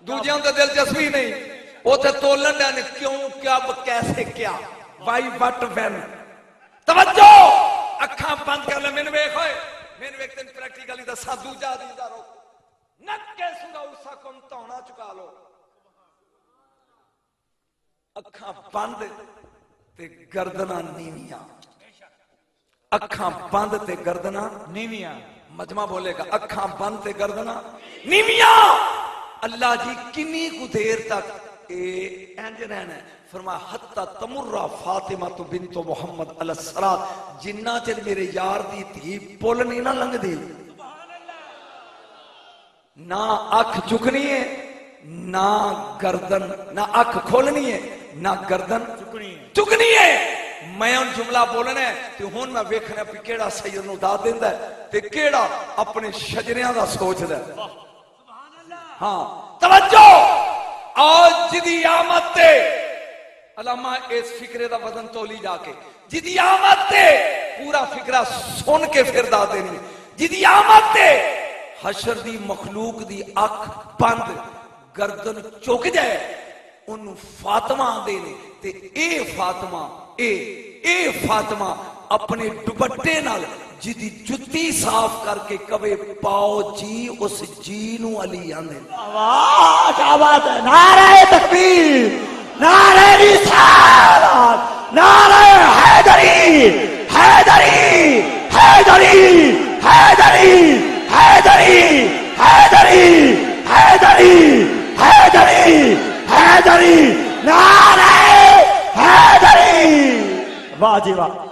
دوجیاں تے دلچسپی نہیں، وہ تے تولن ڈے کیوں، کیا، کیسے، کیا، وائی، وٹ، وین۔ توجہ، اکھاں بند کر لے، میں نے ویکھ ہوئے، میں نے ویکھ تین پریکٹیکلی دساں، دوجا دیدہ رو نکے سنگا اسا کم تونا چکا لو، اکھاں بند تے گردناں نیویاں، اکھاں بند تے گردناں نیویاں، مجمع بولے گا، اکھاں بند تے گردناں نیویاں۔ اللہ جی کنی کو دیر تک اینج رہنا ہے؟ فرمایا حتی تمرہ فاطمہ بنت محمد علیہ السلام، جنہ چل میرے یار دی تھی پول نہیں نہ لنگ دی، نہ اکھ جھکنی ہے، نہ گردن، نہ اکھ کھولنی ہے، نہ گردن چکنی ہے۔ میں ان جملہ بولنا ہے کہ ہون میں ویکھنا پہ کیڑا سید نو دا دیندہ ہے تے کیڑا اپنے شجریاں دا سوچ دا ہے۔ ہاں توجہ، آج جدی آمد تے علامہ اس فکرے دا وزن تولی جا کے، جدی آمد تے پورا فکرہ سن کے پھر دا دینی، جدی آمد تے حشر دی مخلوق دی اکھ بند گردن چوک جائے، انہوں فاطمہ دینے تے اے فاطمہ، اے فاطمہ اپنے دوپٹے نال جدی جتی صاف کر کے کبے پاؤ جی، اس جی نو علی آندے۔ واہ کیا بات ہے، نعرہ تکبیر، نعرہ رسالت، نعرہ حیدری، حیدری، حیدری، حیدری، حیدری، حیدری، حیدری حیدری حیدری نعرہ حیدری واہ جی واہ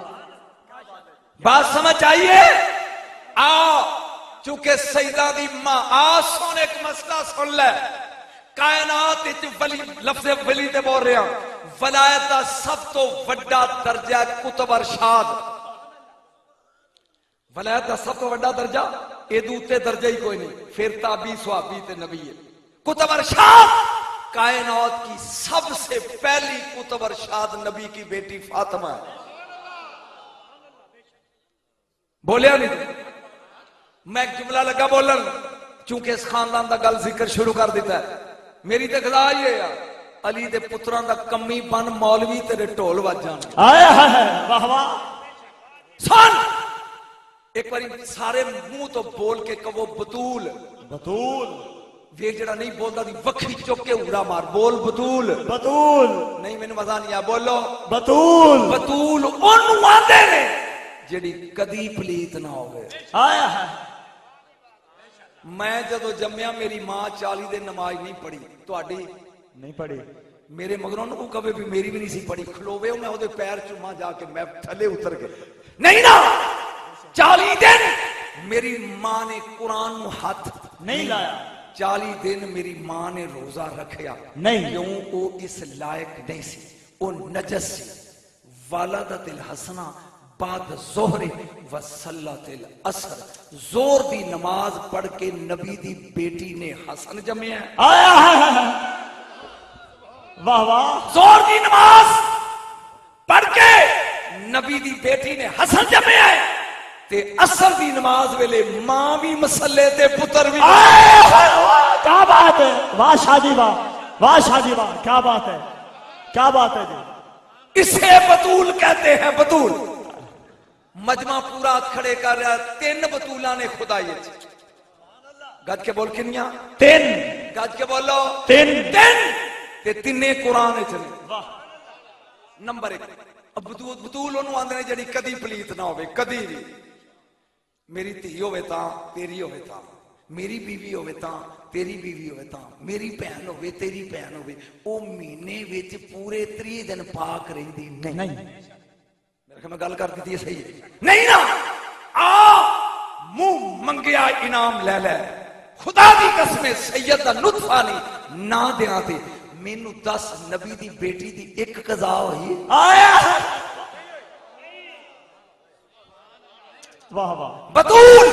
بات سمجھ آئیے آؤ چونکہ سیدہ دی ماں سونے ایک مسئلہ سن لے کائنات ولی لفظ ولی تے بول رہے ہیں ولایت دا سب تو وڈا درجہ کتب ارشاد ولایت دا سب تو وڈا درجہ اے دوتے درجہ ہی کوئی نہیں پھر تابی صحابی تے نبی ہے کتب ارشاد کائنات کی سب سے پہلی کتب ارشاد نبی کی بیٹی فاطمہ ہے بولیا نہیں میں ایک جملہ لگا بولن چونکہ اس خاندان دا گل ذکر شروع کر دیتا ہے میری تے خدا یہ ہے علی دے پتران دا کمی بن مولوی تیرے ٹول وجان آئے واہ واہ سن ایک باری سارے منہ تو بول کے کہو بطول بطول وے جڑا نہیں بولتا دی وکھی چوک کے اڑا مار بول بطول بطول نہیں میں نے مزہ نہیں آیا بولو بطول بطول انہوں آدھے نے جڑی کدی پلیت نہ ہوئے آیا ہے میں جدو جمعہ میری ماں 40 دن نماز نہیں پڑھی تو آڈی نہیں پڑھی میرے مگروں کو کبھی بھی میری بھی نہیں سی پڑھی کھلوے ہوں میں ہوتے پیر چوما جا کے میں تھلے اتر گئے نہیں نا 40 دن میری ماں نے قرآن میں ہاتھ نہیں لایا 40 دن میری ماں نے روزہ رکھیا نہیں کیوں وہ اس لائق نہیں سی وہ نجس سی والدت الحسنہ بعد ظہر و صلات العصر زور دی نماز پڑھ کے نبی دی بیٹی نے حسن جمعیا ہے آیا ہے واہ واہ زور دی نماز پڑھ کے نبی دی بیٹی نے حسن جمعیا ہے تے اثر دی نماز ویلے ماں بھی مسلے تے پتر بھی کیا بات ہے واہ شادی واہ شادی واہ کیا بات ہے کیا بات ہے جی اسے بطول کہتے ہیں بطول مجمع پورا کھڑے کر رہا 3 بطولاں نے خدائی گج کے بول کنیاں 3 گج کے بولو 3 تے تینے قرآن چلے نمبر 1 اب بطول انہوں آندھنے جڑی کدی پلیت نہ ہوئے کدی بھی میری تھی ہوئے تاں تیری ہوئے تاں میری بیوی ہوئے تاں تیری بیوی ہوئے تاں میری بہن ہوئے تیری بہن ہوئے او مہینے وچ پورے 30 دن پاک رہی دی نہیں میرے کہ میں گل کر دیتی ہے صحیح ہے نہیں نا منہ منگیا انعام لے لے خدا دی قسم سید دا نطفہ نہیں نہ دیاں تے مینوں 10 نبی دی بیٹی دی ایک قضا ہوئی آیا واہ واہ بطول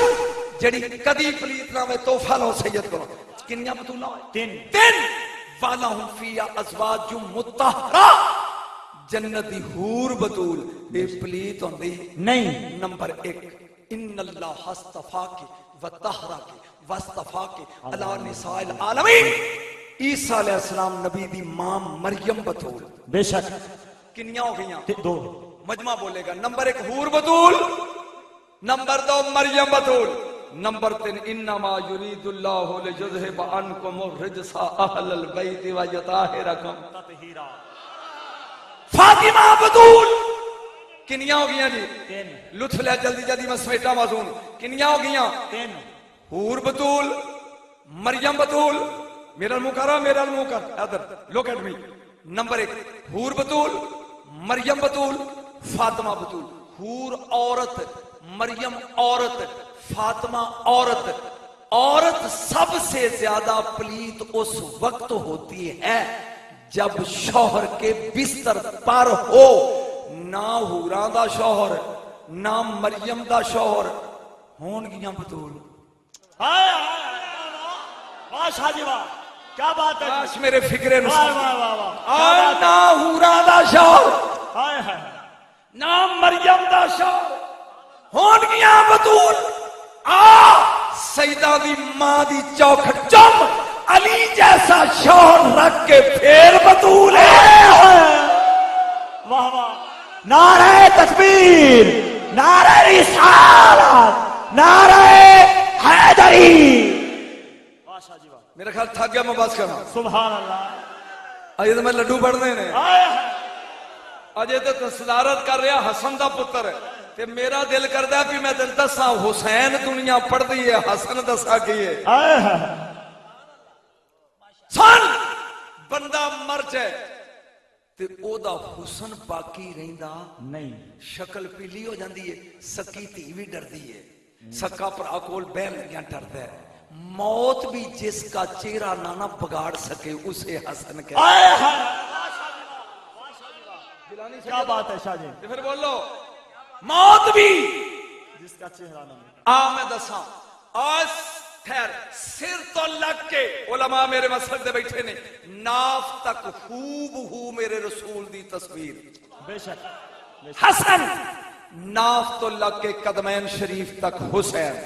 جڑی کدی پلیت نہ ہوئے توفہ لو سید کو کنیا بطولہ ہوئے 3 والا ہوں فیا ازواج مطہرہ جنتی حور بطول بے پلیت ہوں دی نہیں نمبر 1 ان اللہ استفا کے وطہرہ کے واستفا کے علی نساء العالمین عیسیٰ علیہ السلام نبی دی ماں مریم بطول بے شک کنیاں ہو گئیاں 2 مجمع بولے گا نمبر 1 حور بطول نمبر 2 مریم بطول نمبر 3 انما یرید اللہ لجذہب عنکم الرجس اہل البیت ویطہرکم تطہیرا فاطمہ بطول کنیاں ہو گئیاں جی 3 لطف لے جلدی جلدی میں سمیٹا موضوع کنیاں ہو گئیاں 3 حور بطول مریم بطول میرا منہ کرا میرا منہ کر ادھر لوک ایٹ می نمبر 1 حور بطول مریم بطول فاطمہ بطول حور عورت مریم عورت فاطمہ عورت عورت سب سے زیادہ پلیت اس وقت ہوتی ہے جب شوہر کے بستر پر ہو نہ حوراں دا شوہر نہ مریم دا شوہر ہون گیاں بطول واہ شادی واہ کیا بات ہے کاش میرے فکرے واہ واہ واہ واہ نہ حوراں دا شوہر ہائے ہائے نہ مریم دا شوہر ہون گیاں بطول سیدہ دی ماں دی چوکھٹ چم علی جیسا شوہر رکھ کے پھر بطول ہے واہ واہ نعرہ تکبیر نعرہ رسالت نعرہ حیدری واہ شادی واہ میرا خیال تھک گیا میں بس کرنا سبحان اللہ اجے تو میں لڈو پڑھنے نے اجے تو صدارت کر رہا حسن دا پتر ہے تے میرا دل کردا ہے کہ میں دل دساں حسین دنیا پڑھ دی ہے حسن دسا کی ہے سن بندہ مر جائے تے او دا حسن باقی رہندا نہیں شکل پیلی ہو جاندی ہے سکی تھی بھی ڈردی ہے سکا پرا کول بہن لگیاں ڈردا ہے موت بھی جس کا چہرہ نہ بگاڑ سکے اسے حسن کہتے آئے ہائے کیا بات ہے شاہ جی ہیں پھر بولو موت بھی جس کا چہرہ نہ میں دساں آج خیر سر تو لگ کے علماء میرے مسلک دے بیٹھے نے ناف تک خوب ہو میرے رسول دی تصویر بے شک حسن ناف تو لگ کے قدمین شریف تک حسین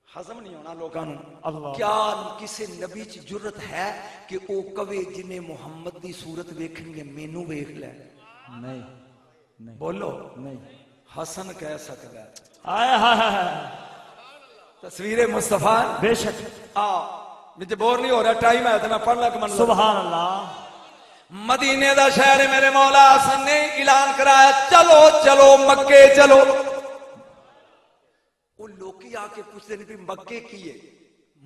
ہضم نہیں ہونا لوگاں اللہ کیا کسی نبی چ جرت ہے کہ او کوے جنہیں محمد دی صورت ویکھن گے مینوں ویکھ لے نہیں نہیں بولو نہیں حسن کہہ سکتا ہے آئے ہائے تصویر مصطفیٰ بے شک مجھے بور نہیں ہو رہا ٹائم ہے تو میں پڑھ لگ من سبحان اللہ مدینے دا شہر میرے مولا حسن نے اعلان کرایا چلو چلو مکے چلو وہ لوکی آ کے پوچھتے ہیں بھی مکے کیے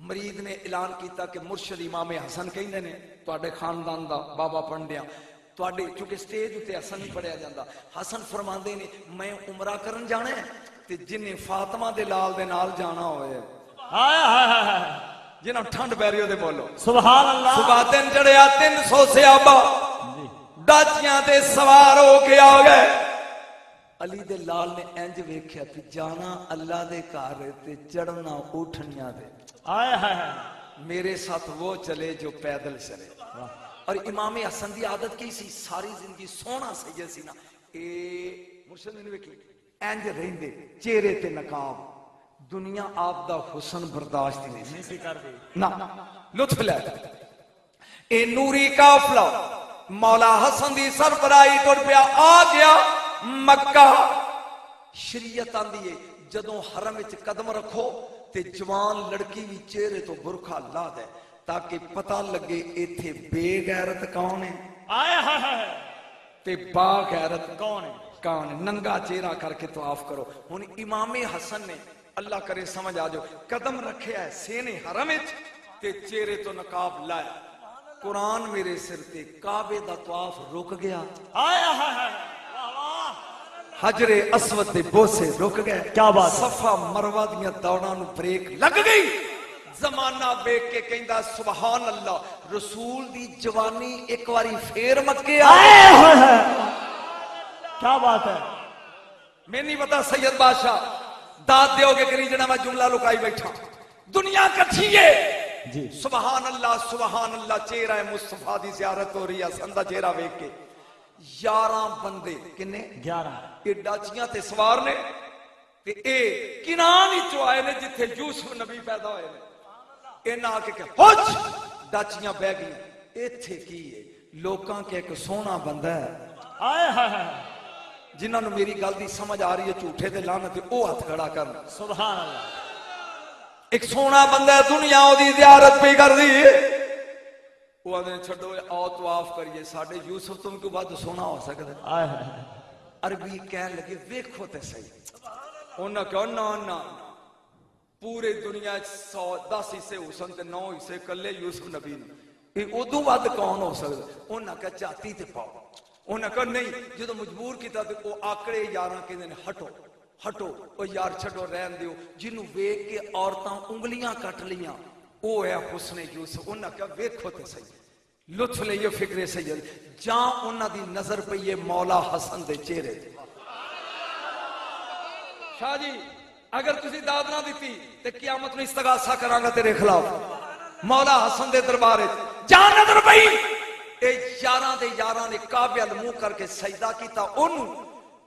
مرید نے اعلان کیتا کہ مرشد امام حسن کہندے نے تواڈے خاندان دا بابا پنڈیا تواڈے چونکہ سٹیج تے حسن نہیں پڑھیا جاندا حسن فرماندے نے میں عمرہ کرن جانا ہے تے جنہیں فاطمہ دے لال دے نال جانا ہوئے آئے ہائے جنہاں ٹھنڈ پہ رہی ہو دے بولو سبحان اللہ صبح دن چڑھیا 300 صحابہ ڈاچیاں تے سوار ہو کے آ گئے علی دے لال نے انج ویکھیا تے جانا اللہ دے گھر تے چڑھنا اٹھنیاں دے آئے ہائے میرے ساتھ وہ چلے جو پیدل چلے اور امام حسن دی عادت کی سی ساری زندگی سونا سید سی نا اے مرشد نے ویکھی انج رہندے چہرے تے نقاب دنیا آپ دا حسن برداشت نہیں سی کر دی نا لطف لے اے نوری قافلہ مولا حسن دی سربراہی ٹر پیا آ گیا مکہ شریعت آندی ہے جدوں حرم وچ قدم رکھو تے جوان لڑکی بھی چہرے تو برکھا لا دے تاکہ پتہ لگے ایتھے بے غیرت کون ہے آئے ہائے تے با غیرت کون ہے کون ہے ننگا چہرہ کر کے طواف کرو ہن امام حسن نے اللہ کرے سمجھ آ جاؤ قدم رکھیا ہے سینے حرم وچ تے چہرے تو نقاب لایا قرآن میرے سر تے کعبے دا طواف رک گیا آئے ہائے حجر اسود دے بوسے رک گئے کیا بات صفا مروہ دیاں دوڑاں نو بریک لگ گئی زمانہ بیک کے کہندا سبحان اللہ رسول دی جوانی ایک واری پھر مکے آئے کیا بات ہے میں نہیں پتا سید بادشاہ داد دیو گے کری جنا میں جملہ لکائی بیٹھا دنیا کٹھی ہے جی سبحان اللہ چہرہ مصطفیٰ دی زیارت ہو رہی ہے سندہ چہرہ ویک کے 11 بندے کنے 11 اے ڈاچیاں تے سوار نے تے اے کنان ہی چوائے نے جتھے یوسف نبی پیدا ہوئے نے اے نہ کہ ہوچ ڈاچیاں بہ گئی ایتھے کی ہے لوکاں کے ایک سونا بندہ ہے آئے ہائے جنہاں نو میری گل دی سمجھ آ رہی ہے جھوٹے دے لعنت او ہاتھ کھڑا کر سبحان اللہ ایک سونا بندہ ہے دنیا او دی زیارت پہ کر دی وہ آدھے چھڑو آؤ طواف کریے ساڑھے یوسف تم کو بعد سونا ہو سکتا ہے آئے ہائے عربی کہنے لگے ویکھو تے صحیح انہاں کہا نا پورے دنیا 10 حصے حسن تے 9 حصے کلے یوسف نبی نے ادو بعد کون ہو سکتا انہاں کہا چاہتی تے پاؤ انہاں کہا نہیں جدو مجبور کیتا تے وہ آکڑے یاراں کہندے نے ہٹو او یار چھڈو رہن دیو جنوں ویکھ کے عورتاں انگلیاں کٹ لیاں او ہے حسن یوسف انہاں کہا ویکھو تے صحیح لطف لئیے فکر سید جہاں انہاں دی نظر پہ یہ مولا حسن دے چہرے شاہ جی اگر تسی داد نہ دیتی تے قیامت میں استغاثہ کرانگا تیرے خلاف مولا حسن دے دربارے جہاں نظر پئی اے یاراں نے کعبے ال منہ کر کے سجدہ کیتا انہوں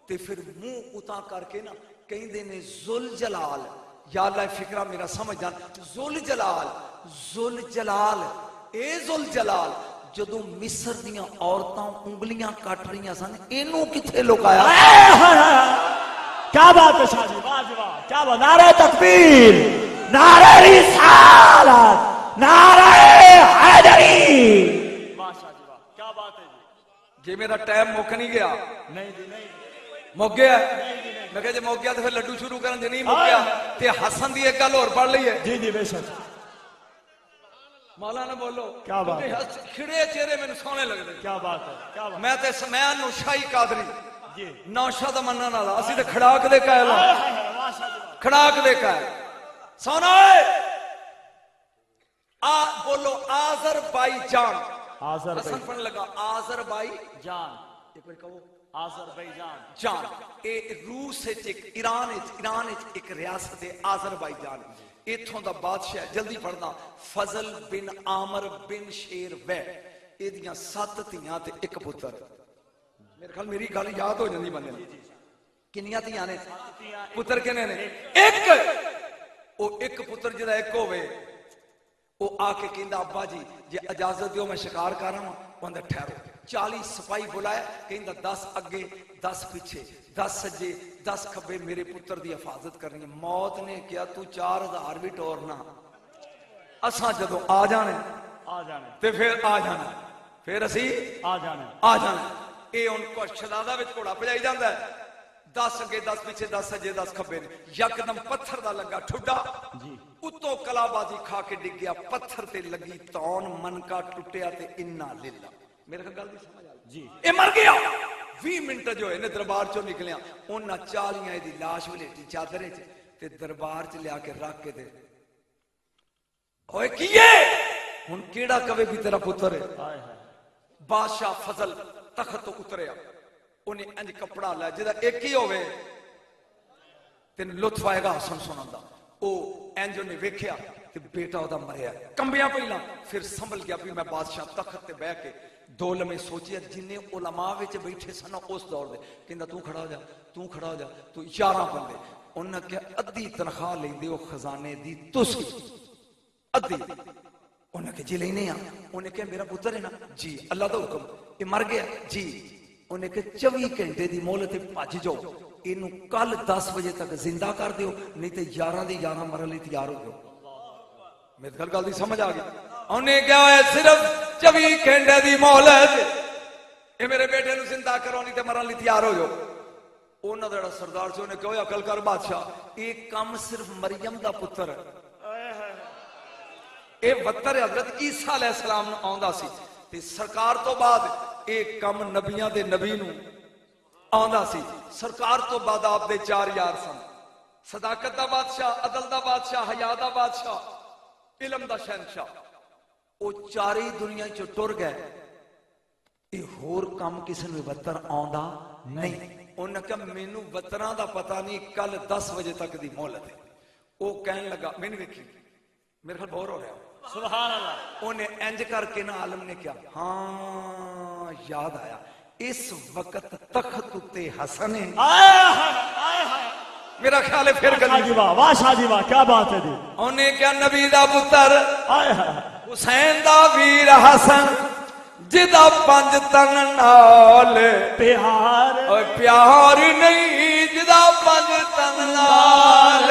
تے پھر منہ اتا کر کے نا کہیں دے نے ذوالجلال یا اللہ فکرہ میرا سمجھ جان ذوالجلال اے ذوالجلال جدوں مصر دیاں عورتاں انگلیاں کٹ رہی سن اینوں کتھے لکایا کیا بات ہے شاہ جی واہ جی واہ کیا بات نعرہ تکبیر نعرہ رسالت نعرہ حیدری واہ شاہ جی واہ کیا بات ہے جی میرا ٹائم مک نہیں گیا نہیں جی نہیں مک گیا میں کہا جی مک گیا تو پھر لڈو شروع کرن جی نہیں مک گیا تے حسن دی ایک گل اور پڑھ لئیے جی جی بے شک مولانا بولو کیا بات ہے؟ کھڑے چہرے میں سونے لگتے کیا بات ہے، کیا بات میں تے سمیان نو شاہی قادری جی نوشا دا منن والا اسی تے کھڑاک دے قائل کھڑاک دے قائل سونا ہے بولو آذربائیجان حسن پڑھنے لگا آذربائیجان ایک بار کہو آذربائیجان جان اے روس ایران ایک ریاست ہے آذربائیجان ایتھوں دا بادشاہ جلدی پڑھنا فضل بن عامر بن شیر وے اے دیاں 7 تیاں تے ایک پتر میرے خیال میری گل یاد ہو جاندی بندے نوں کنیاں تیاں نے پتر کنے نے ایک او ایک پتر جدا ایک ہوے او آ کے کہندا ابا جی جے اجازت دیو میں شکار کر رہا ہوں اندر ٹھہرو 40 سپاہی بلایا کہندا 10 اگے 10 پیچھے 10 سجے 10 کھبے میرے پتر دی حفاظت کرنی ہے موت نے کیا تو 4000 بھی ٹورنا اساں جدوں آ جانے تے پھر آ جانا پھر اسی آ جانا اے ان کو شہزادہ وچ گھوڑا بجائی جاندا ہے 10 اگے 10 پیچھے 10 سجے 10 کھبے یکدم پتھر دا لگا ٹھڈا جی اتوں کلا بازی کھا کے ڈگ گیا پتھر تے لگی تون منکا ٹوٹیا تے انا للہ میرے کو گل دی سمجھ آ جی اے مر گیا 20 منٹ جو ہے نے دربار چوں نکلیا انہاں 40 دی لاش ولیٹی چادر وچ تے دربار چ لیا کے رکھ کے دے اوئے کیے ہن کیڑا کہے بھی تیرا پتر ہے بادشاہ فضل تخت تو اتریا انہیں انج کپڑا لیا جدا ایک ہی ہوئے تین لطف آئے گا حسن سنن دا او انج نے ویکھیا تے بیٹا او دا مریا کمبیاں پہلا پھر سنبھل گیا بھی میں بادشاہ تخت تے بیٹھ کے دو لمحے سوچیا جننے علماء وچ بیٹھے سن اس دور دے کہندا تو کھڑا ہو جا تو 11 بندے انہاں کہ ادھی تنخواہ لیندے او خزانے دی تسی ادھی انہاں کہ جی لینے انہیں کہ میرا پتر ہے نا جی اللہ دا حکم یہ مر گیا جی انہیں کہ 24 گھنٹے دی مہلت بھج جاؤ اینو کل 10 بجے تک زندہ کر دیو نہیں تے 11 دی 11 مرن لئی تیار ہو جاؤ میرے گل دی سمجھ آ گئی انہیں کیا ہے صرف 24 گھنٹے دی مہلت اے میرے بیٹے نو زندہ کرو نہیں تے مرن لئی تیار ہو جاؤ انہاں دا سردار سے انہیں کہا عقل کر بادشاہ ایک کام صرف مریم دا پتر ہے اے وطر حضرت عیسیٰ علیہ السلام آندا سی تے سرکار تو بعد ایک کم نبیاں دے نبی نو آندا سی سرکار تو بعد آپ دے 4 یار سن صداقت دا بادشاہ عدل دا بادشاہ حیا دا بادشاہ علم دا شہنشاہ او چاری دنیا چ ٹر گئے اے ہور کم کسے نو وطر آندا نہیں انہاں کہ مینوں وطراں دا پتہ نہیں کل 10 بجے تک دی مہلت ہے او کہن لگا میں نے ویکھی میرے خیال بور ہو رہا سبحان اللہ انہیں انج کر کے نا عالم نے کیا ہاں یاد آیا اس وقت تخت تے حسن ہے میرا خیال ہے پھر گلی واہ شاہ جی واہ کیا بات ہے جی انہیں کیا نبی دا پتر حسین دا ویر حسن جدا 5 تن نال پیار نہیں جدا 5 تن نال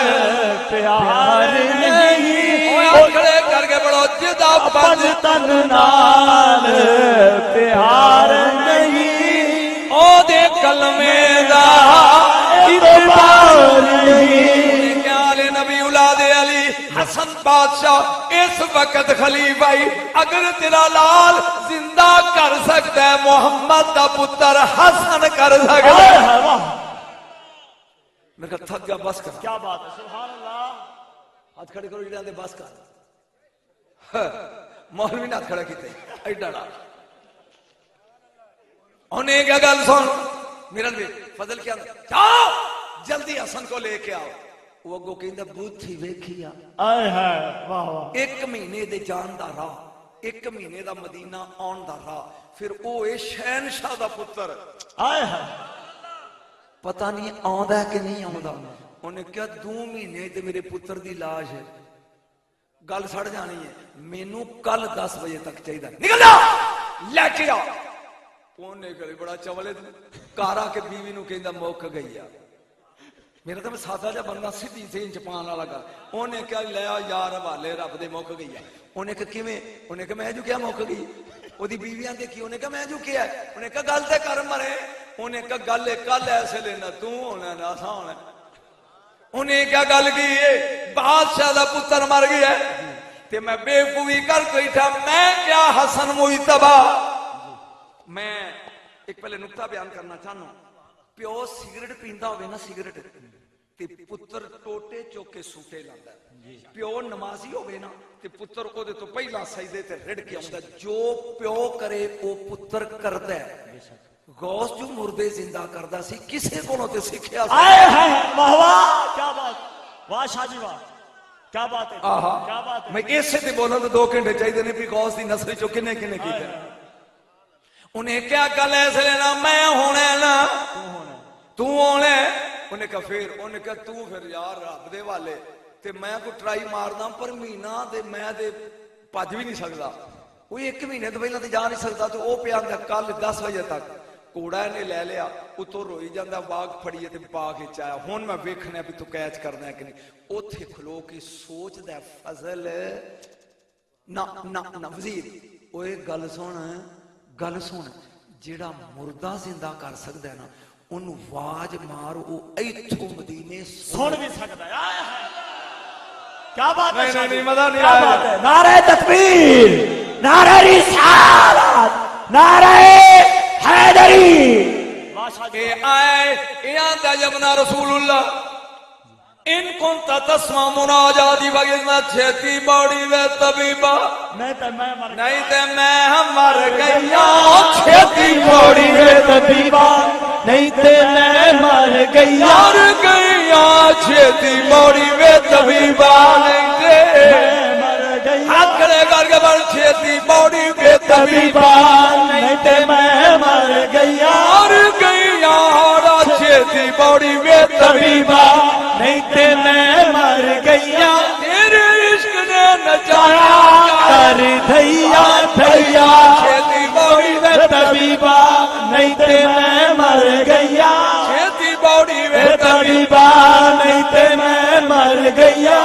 پیار نہیں کھڑے کر کے بڑھو جدا 5 تن نال پیار نہیں او دے کلمے دا اعتبار نہیں آل نبی اولاد علی حسن بادشاہ اس وقت خلیفہ اگر تیرا لال زندہ کر سکتا ہے محمد دا پتر حسن کر سکتا ہے میں کہا تھک گیا بس کر کیا بات ہے سبحان اللہ ہاتھ کھڑے کرو جڑے بس کر مولوی نے ہاتھ کھڑا کیتے ایڈا ڈا انہیں کیا گل سن میرا بھی فضل کیا جاؤ جلدی حسن کو لے کے آؤ وہ اگو کہندا بوتھی ویکھیا آئے ہائے واہ واہ 1 مہینے دے جان دا راہ 1 مہینے دا مدینہ آن دا راہ پھر او اے شہنشاہ دا پتر آئے ہائے پتہ نہیں آندا ہے کہ نہیں آندا انہیں کیا 2 مہینے تے میرے پتر دی لاش ہے گل سڑ جانی ہے مینوں کل 10 بجے تک چاہیے نکل جا لے کے آ انہیں کہے بڑا چولے کارا کے بیوی نو کہندا موک گئی ہے میرا تو میں سادہ جا بندہ سیدھی سین چپان والا گل انہیں کہا لے آ یار حوالے رب دے موک گئی ہے انہیں کہا کیویں انہیں کہا میں جو کیا موک گئی او دی بیویاں دیکھی انہیں کہا میں جو کیا ہے انہیں کہا گل تے کر مرے انہیں کہا گل کل ایسے لینا تو ہونا نہ اساں ہونا انہیں کیا گل کی ہے بادشاہ دا پتر مر گیا ہے تے میں بےوقوفی کر بیٹھا میں کیا حسن مجتبی میں ایک پہلے نقطہ بیان کرنا چاہنا پیو سگریٹ پیندا ہوئے نا سگریٹ تے پتر ٹوٹے چوکے سوٹے لاندا پیو نمازی ہوئے نا تے پتر او دے تو پہلا سجدے تے رڑ کے آندا جو پیو کرے او پتر کردا ہے غوث جو مردے زندہ کردا سی کسے کولوں تے سکھیا سی آئے ہائے واہ واہ کیا بات واہ شاہ جی واہ کیا بات ہے کیا بات ہے میں اسے تے بولاں تو 2 گھنٹے چاہیے نے بھی غوث دی نسل چوں کنے کنے کیتا انہیں کیا گل ایسے لینا میں ہونے نا تو ہونے انہیں کہا پھر انہیں کہا تو پھر یار رب دے والے تے میں کو ٹرائی مارنا پر مہینہ دے میں دے پاج بھی نہیں سکتا کوئی 1 مہینے تو پہلے تے جا نہیں سکتا تو او پیا کل 10 بجے تک کوڑا نے لے لیا اتو روئی جاندہ باغ پھڑیے تے باغ چایا ہون میں ویکھنے بھی تو کیچ کرنا ہے کہ نہیں اوتھے کھلو کے سوچ دے فضل نہ وزیر اوے گل سن جیڑا مردہ زندہ کر سکتا ہے نا ان واج مار او ایتھو مدینے سن بھی سکتا ہے کیا بات ہے نہیں مزہ نہیں آیا نعرہ تکبیر نعرہ رسالت نعرہ حیدری اے آئے اے آندا جبنا رسول اللہ ان کنتا تسمع مناجاتی وگزنا چھتی باڑی وے طبیبہ نہیں تے میں مر گیا چھتی باڑی وے طبیبہ نہیں تے میں مر گیا چھتی باڑی وے طبیبہ نہیں تے ہکڑے کر کے بڑھ چھتی باڑی وے طبیبہ نہیں تے میں مر گیا چھتی باڑی وے طبیبہ نہیں تے میں مر گیا تیرے عشق نے نچایا کر دھیا دھیا چھتی باڑی وے طبیبہ نہیں تے میں مر گیا چھتی باڑی وے طبیبہ نہیں تے میں مر گیا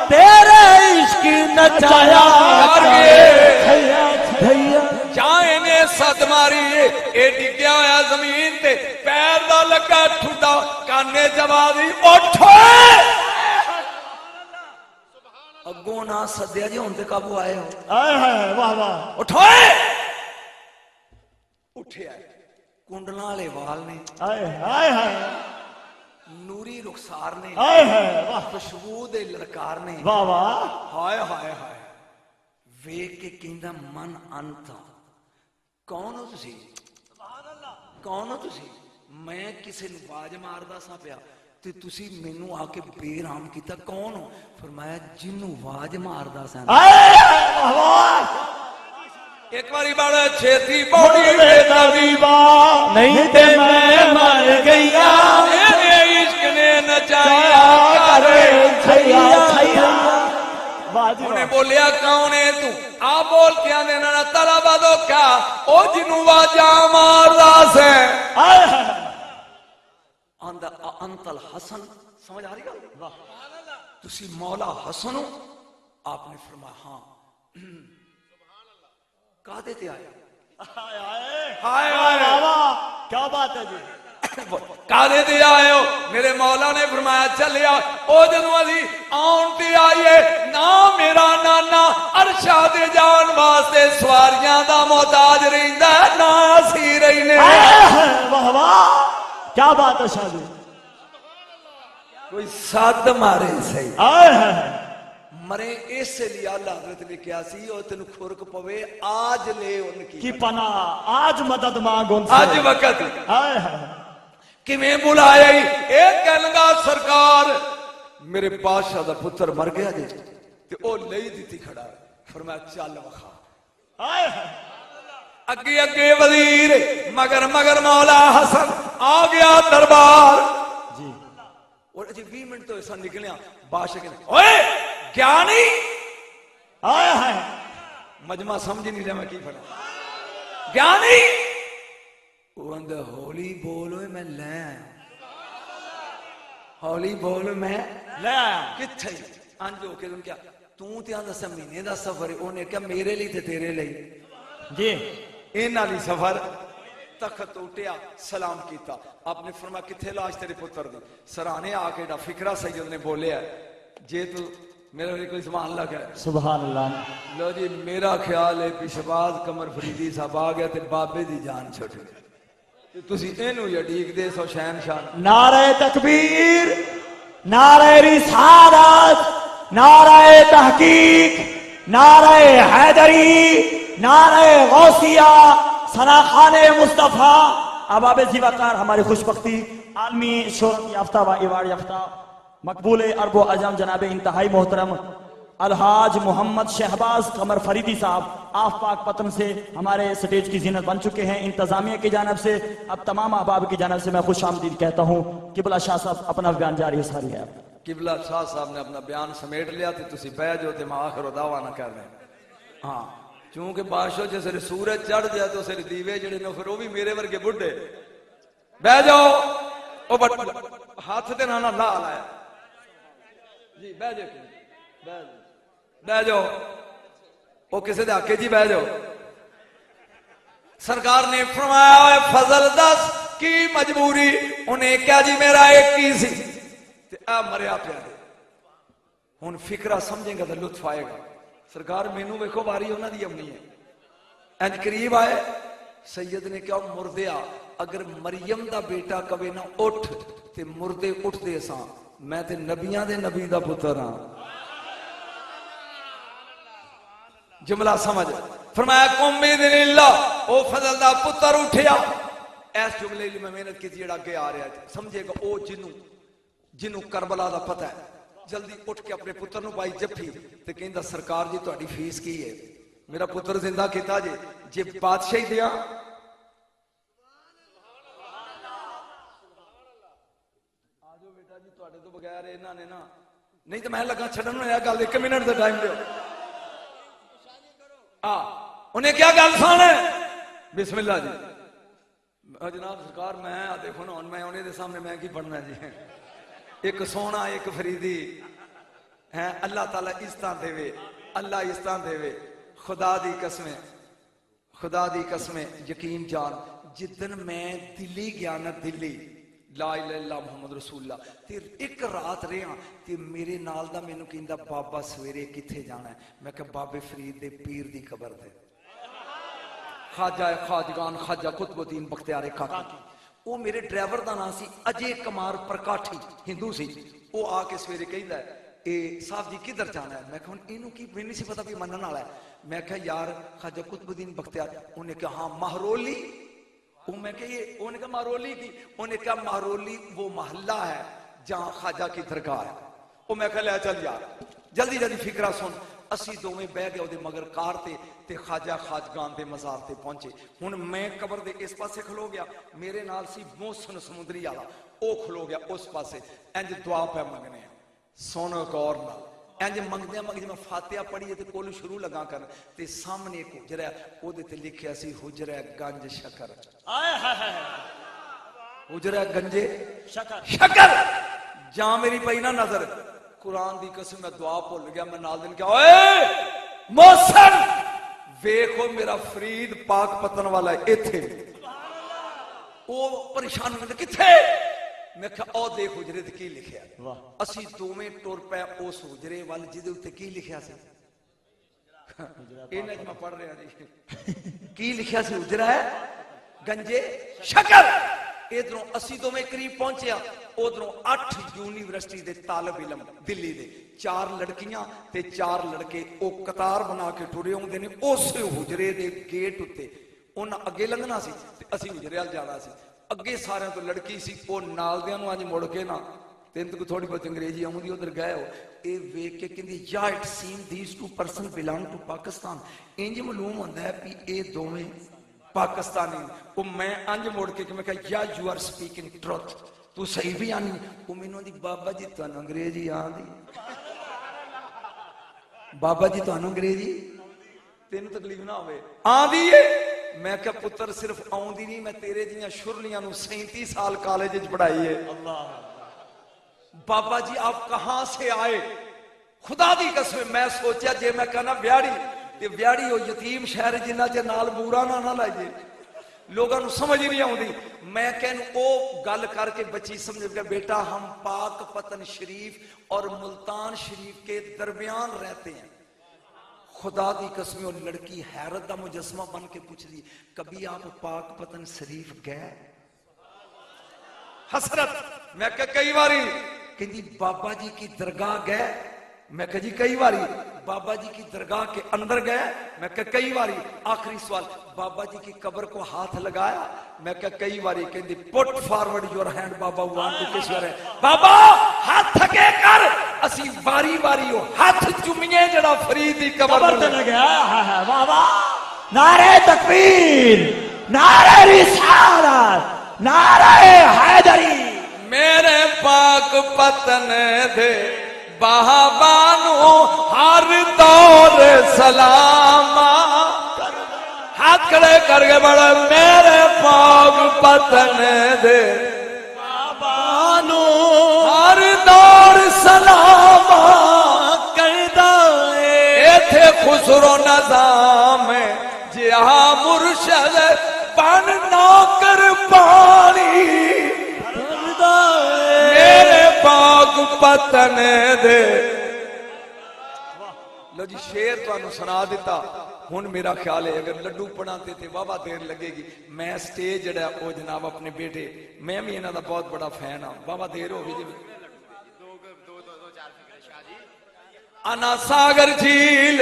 تیرے عشق نچایا جائیں نے ست ماری اے ڈگیا ہویا زمین تے پیر دا لگا ٹھڈا کانے جوابی اٹھوئے اگوں نہ سدیا جی ہون تے قابو آئے ہو واہ واہ اٹھوئے اٹھے آئے کنڈنا والے وال نے نوری رخسار نے خوشبو دے للکار نے واہ واہ ہائے ہائے ہائے ویک کے کہندا من انتا کون ہو تسی کون ہو تسی میں کسی نے باج ماردا سا پیا تے تسی مینوں آ کے بے رحم کیتا کون ہو فرمایا جنوں واج ماردا سا ایک باری بڑا چھتی باڑی وے طبیبہ نہیں تے میں مر گیا میرے عشق نے نچایا کرے انہیں بولیا کون ہے تو آپ بول کیا دینا طلبہ دو کیا او جنوں واجہ ماردا سے انت الحسن سمجھ آ رہی گا تسی مولا حسن ہو آپ نے فرمایا ہاں کہا دیتے آئے کیا بات ہے جی کہا دیتے آئے ہو میرے مولا نے فرمایا چلیا او جنوں علی آن تے آئیے نا میرا نانا ارشاد جان واسطے سواریاں دا محتاج رہندا نا اسی رہنے واہ واہ کیا بات ہے شاہ جی کوئی ساتھ مارے صحیح مرے اس سے لیا اللہ حضرت نے کیا سی اور تنو کھرک پوے آج لے ان کی پناہ آج مدد مانگ ان سے آج وقت کہ میں بلایا ہی ایک کہنگا سرکار میرے بادشاہ دا پتر مر گیا جی تے او لئی دیتی کھڑا فرمایا چل وخا اگے اگے وزیر مگر مولا حسن آ گیا دربار جی اور اجی 20 منٹ تو ایسا نکلیا بادشاہ کہنے اوئے گیانی مجمع سمجھ نہیں رہا میں کی پڑھا گیانی وہ اندر ہولی بولو میں لے آیا ہولی بولو میں لے آیا کتھے انجو کہ تم کیا تے آندہ سا مہینے دا سفر ہے انہیں کیا میرے لی تے تیرے لی جی این علی سفر تخت اٹھیا سلام کیتا آپ نے فرمایا کتھے لاش تیرے پتر دی سرانے آ کے دا فکرہ سید نے بولے ہے جے تو میرا بھی کوئی سبحان اللہ کہے سبحان اللہ. لو جی میرا خیال ہے پیشواز قمر فریدی صاحب آ گیا تے بابے دی جان چھٹ گئی. تسی اینو یا ڈیک دے سو شہنشاہ. نعرہ تکبیر، نعرہ رسالت، نعرہ تحقیق، نعرہ حیدری، نعرہ غوثیہ، ثناخان مصطفیٰ. اباب زیوکار ہماری خوش بختی عالمی شہرت یافتہ و ایوارڈ یافتہ مقبول عرب و عجم جناب انتہائی محترم الحاج محمد شہباز قمر فریدی صاحب آف پاک پتن سے ہمارے سٹیج کی زینت بن چکے ہیں. انتظامیہ کی جانب سے اب تمام احباب کی جانب سے میں خوش آمدید کہتا ہوں. قبلہ شاہ صاحب اپنا بیان جاری ہے ساری ہے. قبلہ شاہ صاحب نے اپنا بیان سمیٹ لیا تے تسی بیٹھ جاؤ تے میں آخر دعویٰ نہ کر رہے. ہاں چونکہ بادشاہ جیسے سورج چڑھ جائے تو سارے دیوے جڑے نے پھر وہ بھی میرے ورگے بڈھے. بیٹھ جاؤ او ہاتھ تے نہ لا لایا جی. بیٹھ جاؤ بیٹھ جاؤ وہ کسی دے آکے جی بیٹھ جاؤ. سرکار نے فرمایا فضل دس کی مجبوری انہیں کیا جی میرا ایک کی سی تے اے مریا پیا دے. ہن فکرہ سمجھیں گا تو لطف آئے گا. سرکار مینوں ویکھو باری انہاں دی اونی ہے. انج قریب آئے سید نے کیا مردیا اگر مریم دا بیٹا کبھی نہ اٹھ تے مردے اٹھ دے ساں میں تے نبیاں دے نبی دا پتر ہاں. جملہ سمجھ فرمایا قوم باذن اللہ او فضل دا پتر اٹھیا. ایس جملے لیے میں محنت کی جیڑا کے آ رہا ہے سمجھے گا او جنوں کربلا دا پتہ ہے جلدی اٹھ کے اپنے پتر نو پائی جفی تے کہندا سرکار جی تہاڈی فیس کی ہے میرا پتر زندہ کیتا جی بادشاہی دیا. آجو بیٹا جی تہاڈے تو بغیر انہاں نے نا نہیں تو میں لگا چھڈن نو گل 1 منٹ دا ٹائم دیو. انہیں کیا گل سانے بسم اللہ جی. جناب سرکار میں دیکھو نا میں انہیں دے سامنے میں کی پڑھنا جی. ایک سونا ایک فریدی ہے اللہ تعالیٰ عزتاں دے وے اللہ عزتاں دے وے. خدا دی قسمیں خدا دی قسمیں یقین جان جدن میں دلی گیا نا دلی لا الہ الا اللہ محمد رسول اللہ تے ایک رات رہا تے میرے نال دا مینوں کہندا بابا سویرے کتھے جانا ہے. میں کہ بابے فرید دے پیر دی قبر تے خواجہ خواجگان خواجہ قطب الدین بختیار کاکی. وہ میرے ڈرائیور دا نام سی اجے کمار پرکاٹھی ہندو سی. وہ آ کے سویرے کہندا ہے اے صاحب جی کدھر جانا ہے. میں کہا اینوں کی میں نہیں سی پتہ بھی منن والا ہے. میں کہا یار خواجہ قطب الدین بختیار. انہیں کہا ہاں مہرولی. میں کہ یہ انہیں کہا مہرولی کی. انہیں کہا مہرولی وہ محلہ ہے جہاں خواجہ کی درگاہ ہے. وہ میں کہا لے چل یار جلدی جلدی فکرہ سن. اسی دوویں بہ گئے دے مگر کار تے خواجہ خواجگان دے مزار تے پہنچے. ہن میں قبر دے اس پاسے کھلو گیا میرے نال سی محسن سمندری والا او کھلو گیا اس پاسے. انج دعا پہ منگنے سن غور نال انج منگدے منگدے میں فاتحہ پڑھی تے کول شروع لگا کر تے سامنے ایک حجرہ او دے تے لکھیا سی حجرہ گنج شکر. آئے ہائے ہائے حجرہ گنج شکر. جہاں میری پئی نا نظر قرآن دی قسم میں دعا بھول گیا. میں نال دن کیا اوئے محسن ویکھو میرا فرید پاک پتن والا ہے ایتھے. او پریشان ہوندے کتھے. میں کہا او دیکھ حجرے تے کی لکھیا. اسی دوویں ٹر پے اس حجرے وال جدے اوتے کی لکھیا سی. انج میں پڑھ رہا جی کی لکھیا سی حجرہ ہے گنجے شکر. ادھروں اسی دوویں قریب پہنچیا ادھروں 8 یونیورسٹی دے طالب علم دلی دے 4 لڑکیاں تے 4 لڑکے او قطار بنا کے ٹرے ہوندے نے اس حجرے دے گیٹ اتے. انہاں اگے لنگنا سی تے اسی حجرے ال جانا سی. اگے سارے تو لڑکی سی او نال دیاں نو اج مڑ کے نا تین تو تھوڑی بہت انگریزی آؤں دی ادھر گئے ہو اے ویکھ کے کہندی یا it seem these 2 person belong to Pakistan. انج معلوم ہوندا ہے کہ اے دوویں پاکستانی. وہ میں انج موڑ کے کہ میں کہا یا یو آر سپیکنگ ٹروتھ تو صحیح بھی آنی. وہ مینوں دی بابا جی تانوں انگریزی آندی بابا جی تانوں انگریزی تینوں تکلیف نہ ہوئے آندی ہے. میں کہا پتر صرف آندی نہیں میں تیرے جیاں شرلیاں نو 37 سال کالج وچ پڑھائی ہے. بابا جی آپ کہاں سے آئے. خدا دی قسم میں سوچیا جے میں کہنا بیاڑی تے بیاڑی ہو یتیم شہر جنہ چ نال بورا نہ لائیے لوگوں نو سمجھ ہی نہیں آتی. میں کہنوں او گل کر کے بچی سمجھ گیا بیٹا ہم پاک پتن شریف اور ملتان شریف کے درمیان رہتے ہیں. خدا دی قسم وہ لڑکی حیرت دا مجسمہ بن کے پوچھ دی کبھی آپ پاک پتن شریف گئے؟ حسرت. میں کہ کئی باری. کہ بابا جی کی درگاہ گئے؟ میں کہ جی کئی باری. بابا جی کی درگاہ کے اندر گئے؟ میں کہ کئی باری. آخری سوال بابا جی کی قبر کو ہاتھ لگایا؟ میں کہ کئی باری. کہ پٹ فارورڈ یور ہینڈ بابا وان ٹو کس یور ہینڈ. بابا ہاتھ تھکے کر اسی باری باری ہو ہاتھ چومیے جڑا فرید دی قبر تے لگیا. واہ واہ. نعرہ تکبیر، نعرہ رسالت، نعرہ حیدری. میرے پاک پتن دے بابانو ہر دور سلام. ہاتھ کھڑے کر کے بڑا میرے پاک پتن دے بابانو ہر دور سلام. کردہ ایتھے خسرو نظام جہاں مرشد بن نوکر پانی. میرے پاک پتن دے. لو جی شیر تو انہوں سنا دیتا. ہن میرا خیال ہے اگر لڈو پڑھاتے تھے بابا دیر لگے گی. میں سٹیج جڑا او جناب اپنے بیٹے میں بھی انہاں دا بہت بڑا فین ہاں. بابا دیر ہو گئی جی. انا ساگر جھیل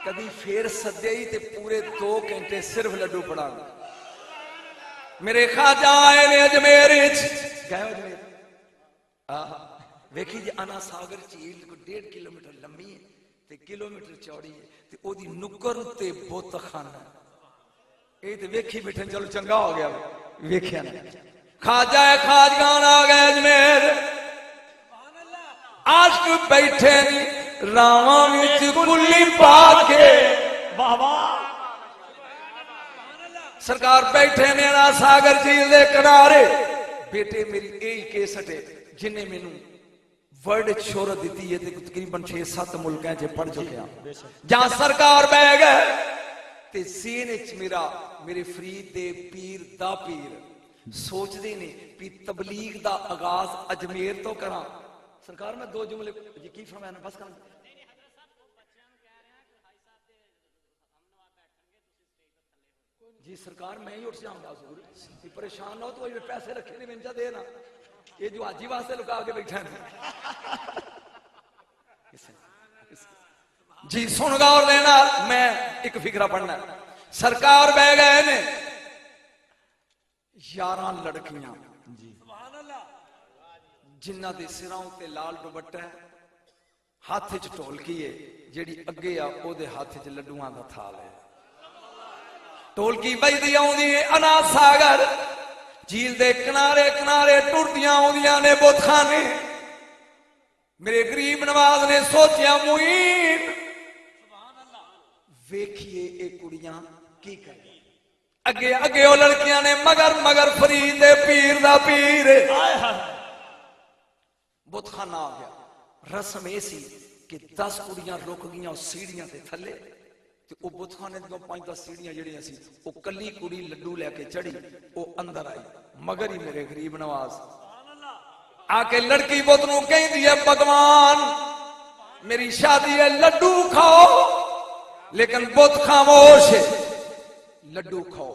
کدی پھر سدے ہی تے پورے 2 گھنٹے صرف لڈو پڑھا. میرے خواجہ آئے نے اجمیر گئے اجمیر. ویکھی جی انا ساگر جھیل کو 1.5 کلومیٹر لمبی ہے تے کلومیٹر چوڑی ہے تے او دی نکر تے بت خانہ. اے تے ویکھی بیٹھے چلو چنگا ہو گیا ویکھیا نا. خواجہ خواجگان آ گئے اجمیر. عاشق بیٹھے نی راواں وچ کلی پا کے. واہ واہ. سرکار بیٹھے نے نا ساگر جھیل دے کنارے. بیٹے میری یہی کیسٹ ہے جن نے مینوں ورلڈ شہرت دیتی ہے تقریباً 6-7 ملکیں چ پڑھ چکے ہیں. جہاں سرکار بیٹھ گئے تے سین وچ میرے فرید دے پیر دا پیر سوچ دے نے کہ تبلیغ دا آغاز اجمیر تو کراں. سرکار میں 2 جملے جی کی فرمایا نا بس کر. جی سرکار میں ہی اٹھ جاؤں گا حضور پریشان ہو تو یہ پیسے رکھے نہیں منجا دے نا. یہ جو حاجی واسطے لکا کے بیٹھا ہے. جی سن گا اور لینا میں ایک فکرہ پڑھنا. سرکار بہ گئے نے 11 لڑکیاں جنہ دے سراں تے لال دوپٹہ ہے ہاتھ وچ ڈھولکی ہے جیڑی اگے آ او دے ہاتھ وچ لڈوواں دا تھال ہے. ٹولکی بجدی آؤندی ہے انا ساگر جھیل دے کنارے کنارے ٹردیاں آؤندیاں نے بت خانے. میرے غریب نواز نے سوچیا معین ویکھیے اے کڑیاں کی کریں. اگے اگے او لڑکیاں نے مگر فرید دے پیر دا پیر. بت خانہ آ گیا. رسم ایسی کہ 10 کڑیاں رک گیاں سیڑھیاں تے تھلے تے او بت خانے دے 5-10 سیڑھیاں جڑیاں سی او کلی کڑی لڈو لے کے چڑھی او اندر آئی. مگر ہی میرے غریب نواز آ کے لڑکی بت نو کہندی ہے بھگوان میری شادی ہے لڈو کھاؤ لیکن بت خاموش ہے. لڈو کھاؤ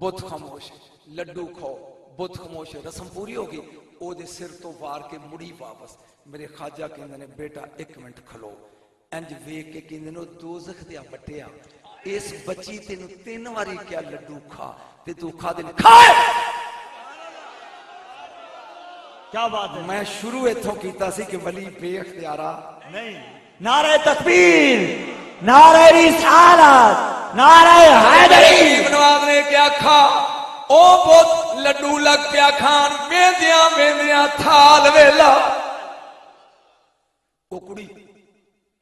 بت خاموش. لڈو کھاؤ بت خاموش. رسم پوری ہوگی. او دے سر تو وار کے مڑی واپس. میرے خواجہ کہندے نے بیٹا 1 منٹ کھلو. انج ویکھ کے کہندے نے دوزخ دیا بٹیا اس بچی تینوں 3 واری کیا لڈو کھا تے تو کھا دے کھا. کیا بات ہے. میں شروع ایتھوں کیتا سی کہ ولی بے اختیارا نہیں. نعرہ تکبیر، نعرہ رسالت، نعرہ حیدری. ابن نواز نے کیا کھا او بہت لڈو لگ پیا کھان ویندیاں ویندیاں تھال ویلا. او کڑی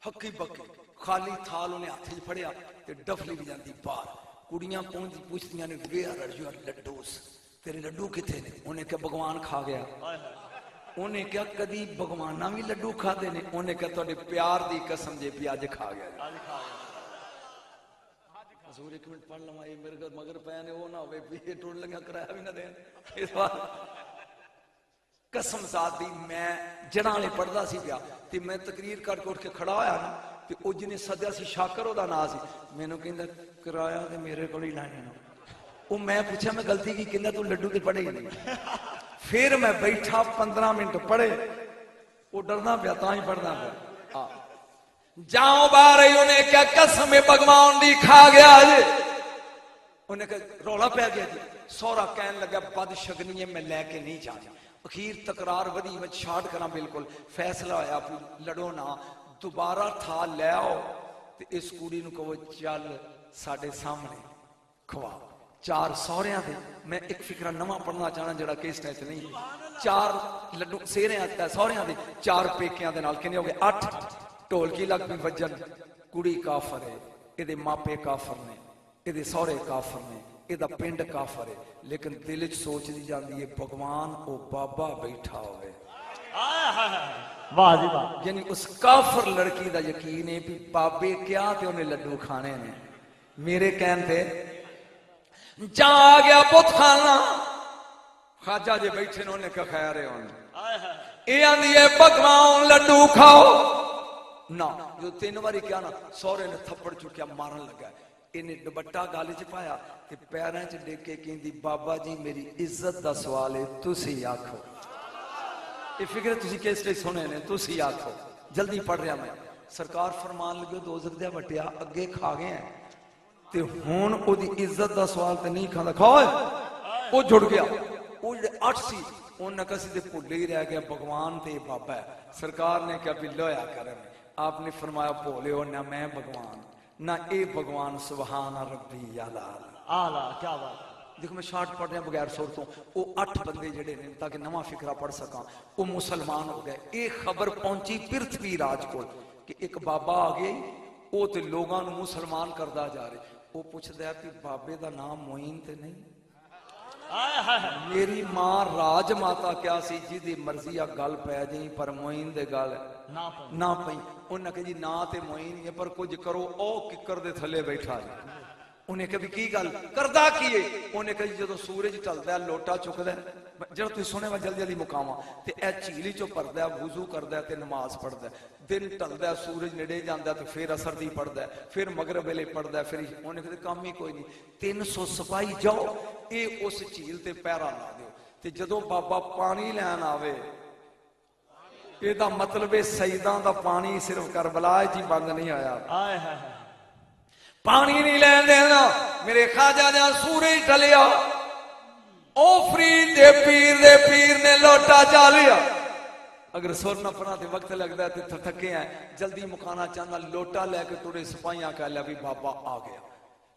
ہکی بکی خالی تھال انہیں ہاتھ وچ پھڑیا تے ڈفلی بھی جاندی باہر. کڑیاں پہنچ پوچھدیاں نے ویئر آر یور لڈوز تیرے لڈو کتنے نے. انہیں کہا بھگوان کھا گیا. انہیں کہا کدی بھگوانہ بھی لڈو کھا دینے. انہیں کہا تو پیار دی قسم جے بھی آج کھا گیا. حضور ایک منٹ پڑھ لواں میرے گھر مگر پے نے وہ نہ ہوئے بھی ٹوڑ لگا کرایہ بھی نہ دین اس بار قسم ذات دی میں جڑاں لے پڑھدا سی پیا تے میں تقریر کر کے اٹھ کے کھڑا ہویا نا تے او جنے سدیا سی شاکر او دا نام سی مینوں کہندا کرایہ تے میرے کول ہی لینے نا او میں پوچھا میں غلطی کی کہندا تو لڈو تے پڑھے ہی نہیں پھر میں بیٹھا 15 منٹ پڑھے وہ ڈرنا پیا تاں ہی پڑھنا پیا جاؤ باہر انہیں کیا قسم بھگوان دی کھا گیا جی انہیں کہا رولا پہ گیا جی سورا کہن لگا بد شگنی میں لے کے نہیں جانا اخیر تقرار ودی میں چھاٹ کرنا بالکل فیصلہ ہویا لڑو نہ دوبارہ تھا لے آؤ تے اس کوڑی نو کہو چل ساڑھے سامنے کھوا 4 سوریاں دے میں ایک فکرہ نواں پڑھنا چاہنا جڑا کیس ٹیچ نہیں 4 لڈو سیرے آتا ہے سوریاں دے 4 پیکیاں دے نال کنے ہو گئے 8 ٹول کی لگ بھی وجن کڑی کافر ہے یہ ماپے کافر نے یہ سورے کافر نے یہ پنڈ کافر ہے لیکن دل چ سوچ دی جاندی ہے بھگوان او بابا بیٹھا ہوئے واہ جی واہ یعنی اس کافر لڑکی دا یقین ہے بھی بابے کیا تے انہیں لڈو کھانے نے میرے کہن تے جا آ گیا بت کھانا خواجہ جے بیٹھے نے انہیں کہ خیر ہے انہیں اے آندی ہے بھگوان لڈو کھاؤ نہ جو 3 باری کیا نا سورے نے تھپڑ چکیا مارن لگا انہیں دوپٹہ گالے چ پایا تے پیراں چ ڈگ کے کہندی بابا جی میری عزت دا سوال ہے تسی آکھو یہ فکر تسی کس لیے سنے نے تسی آکھو جلدی پڑھ رہا میں سرکار فرمان لگے دوزخ دے بٹیا اگے کھا گئے ہیں تے ہون او دی عزت دا سوال تے نہیں کھاندا کھائے او جڑ گیا او جڑے 8 سی اون نہ کسی دے بھولے ہی رہ گیا بھگوان تے بابا ہے سرکار نے کہا بھی لویا کرے آپ نے فرمایا بھولے ہو نہ میں بھگوان نہ اے بھگوان سبحان ربی اعلیٰ کیا بات دیکھو میں شارٹ پڑھ رہا بغیر صورتوں وہ 8 بندے جڑے نے تاکہ نواں فکرہ پڑھ سکاں وہ مسلمان ہو گئے ایک خبر پہنچی پرتھوی راج کو کہ ایک بابا آگے وہ تے لوگاں نو مسلمان کردہ جا رہے وہ پوچھتا ہے کہ بابے دا نام معین تے نہیں میری ماں راج ماتا کیا سی جی دی مرضی گل پہ جائیں پر معین دے گل نہ پئی انہیں کہ جی نا تے معین یہ پر کچھ کرو او ککر دے تھلے بیٹھا جائے انہیں کبھی کی گل کردہ کیے انہیں کہا جدو سورج ٹلتا ہے لوٹا چکتا ہے جب تھی سنے میں جلدی جلدی مقامہ تے اے چیلی چو پڑھتا ہے وضو کرتا ہے تے نماز پڑھتا ہے دن ٹلتا ہے سورج نڑے جاندہ ہے تو پھر اثر دی پڑھتا ہے پھر مغرب ویلے پڑھتا ہے پھر انہیں کہتے کام ہی کوئی نہیں 300 سپاہی جاؤ اے اس چیل تے پیرا لا دیو تے جدو بابا پانی لین آوے یہ دا مطلب سیدان دا پانی صرف کربلا جی بند نہیں آیا پانی نہیں لین دینا میرے خواجہ جہاں سورج ٹلیا او فرید دے پیر نے لوٹا جا لیا اگر سورنا پڑھا تے وقت لگتا ہے تے تھکے ہیں جلدی مکانا چاہنا لوٹا لے کے توڑے سپاہیاں کہہ لیا بھی بابا آ گیا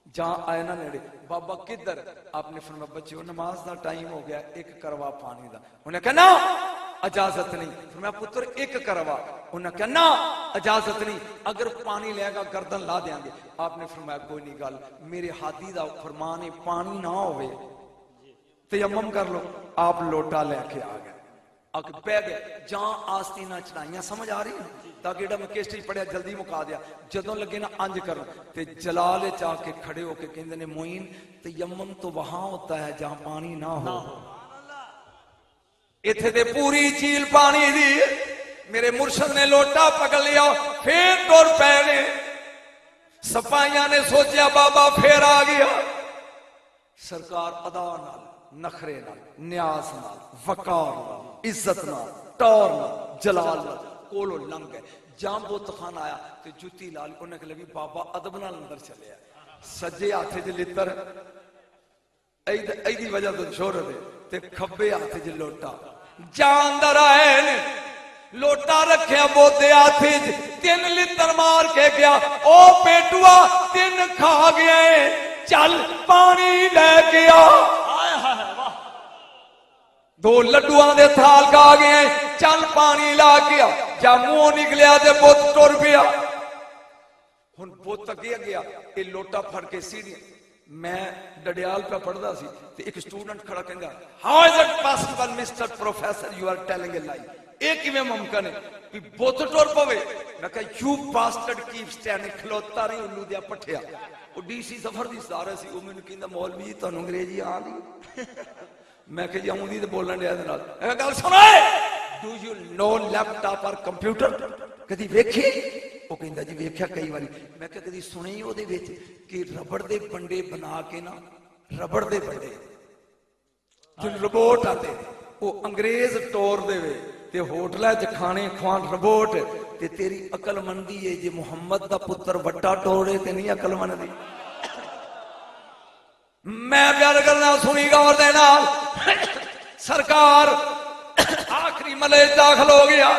جہاں آئے نا نیڑے بابا کدھر آپ نے فرمایا بچے نماز دا ٹائم ہو گیا ایک کروا پانی دا انہیں کہا نا اجازت نہیں فرمایا پتر ایک کروا انہیں کہا نا اجازت نہیں اگر پانی لے گا گردن لا دیں گے آپ نے فرمایا کوئی نہیں گل میرے ہاتھی دا فرمانے پانی نہ ہوئے تیمم کر لو آپ لوٹا لے کے آ گئے آگے پہ گئے جہاں آستینہ چڑھائیاں سمجھ آ رہی ہیں تاکہ ایڈا میں کیسٹی پڑھیا جلدی مکا دیا جدوں لگے نا انج کرو تے جلال چاہ کے کھڑے ہو کے کہندے نے معین تیمم تو وہاں ہوتا ہے جہاں پانی نہ ہو اتھے دے پوری چیل پانی دی میرے مرشد نے لوٹا پکڑ لیا پھر دور پہنے سپاہیاں نے سوچیا بابا پھر آ گیا سرکار ادا نال نخرے نال نیاز نال وقار نال عزت نال ٹور نال جلال نال کولو لنگ گئے جام بہت خان آیا تو جوتی لال انہیں کہ لگی بابا ادب نال اندر چلے آئے سجے آتے جی لتر ایدی وجہ تو چھوڑ دے تے کھبے آتے جی لوٹا جاندر آئے نے لوٹا رکھیا بوتے آتے جی 3 لتر مار کے گیا او پیٹوا 3 کھا گئے چل پانی لے گیا 2 لڈوان دے تھال کھا گئے چل پانی لا گیا جا منہ نکلیا دے بوت ٹور گیا ہن بوت اگے گیا یہ لوٹا پھڑ کے سیڑھی میں ڈڈیال پہ پڑھدا سی تے ایک سٹوڈنٹ کھڑا کہندا how is it possible mister professor you are telling a lie یہ کیویں ممکن ہے کہ بت ٹر پوے؟ میں کہا یو باسٹرڈ کیپ سٹینڈنگ، کھلوتا نہیں الو دیا پٹھیا. وہ ڈی سی سفر دی سارا سی، وہ مینوں کہندا مولوی تانوں انگریزی آندی؟ میں کہ جی آؤندی تے بولن دیا دے نال. میں گل سنا do you know laptop اور کمپیوٹر کدی ویکھی؟ وہ کہندا جی ویکھیا کئی واری. میں کہ کدی سنی او دے وچ کہ ربڑ دے بنڈے بنا کے نا، ربڑ دے بنڈے جن روبوٹ آتے وہ انگریز ٹور دے وے تے ہوٹلہ چ کھانے کھوان روبوٹ تے تیری عقل مندی ہے جی محمد دا پتر وٹا ٹوڑے تے نہیں عقل مندی. میں پیار کرنا سنی گور دے نال سرکار آخری ملے داخل ہو گیا.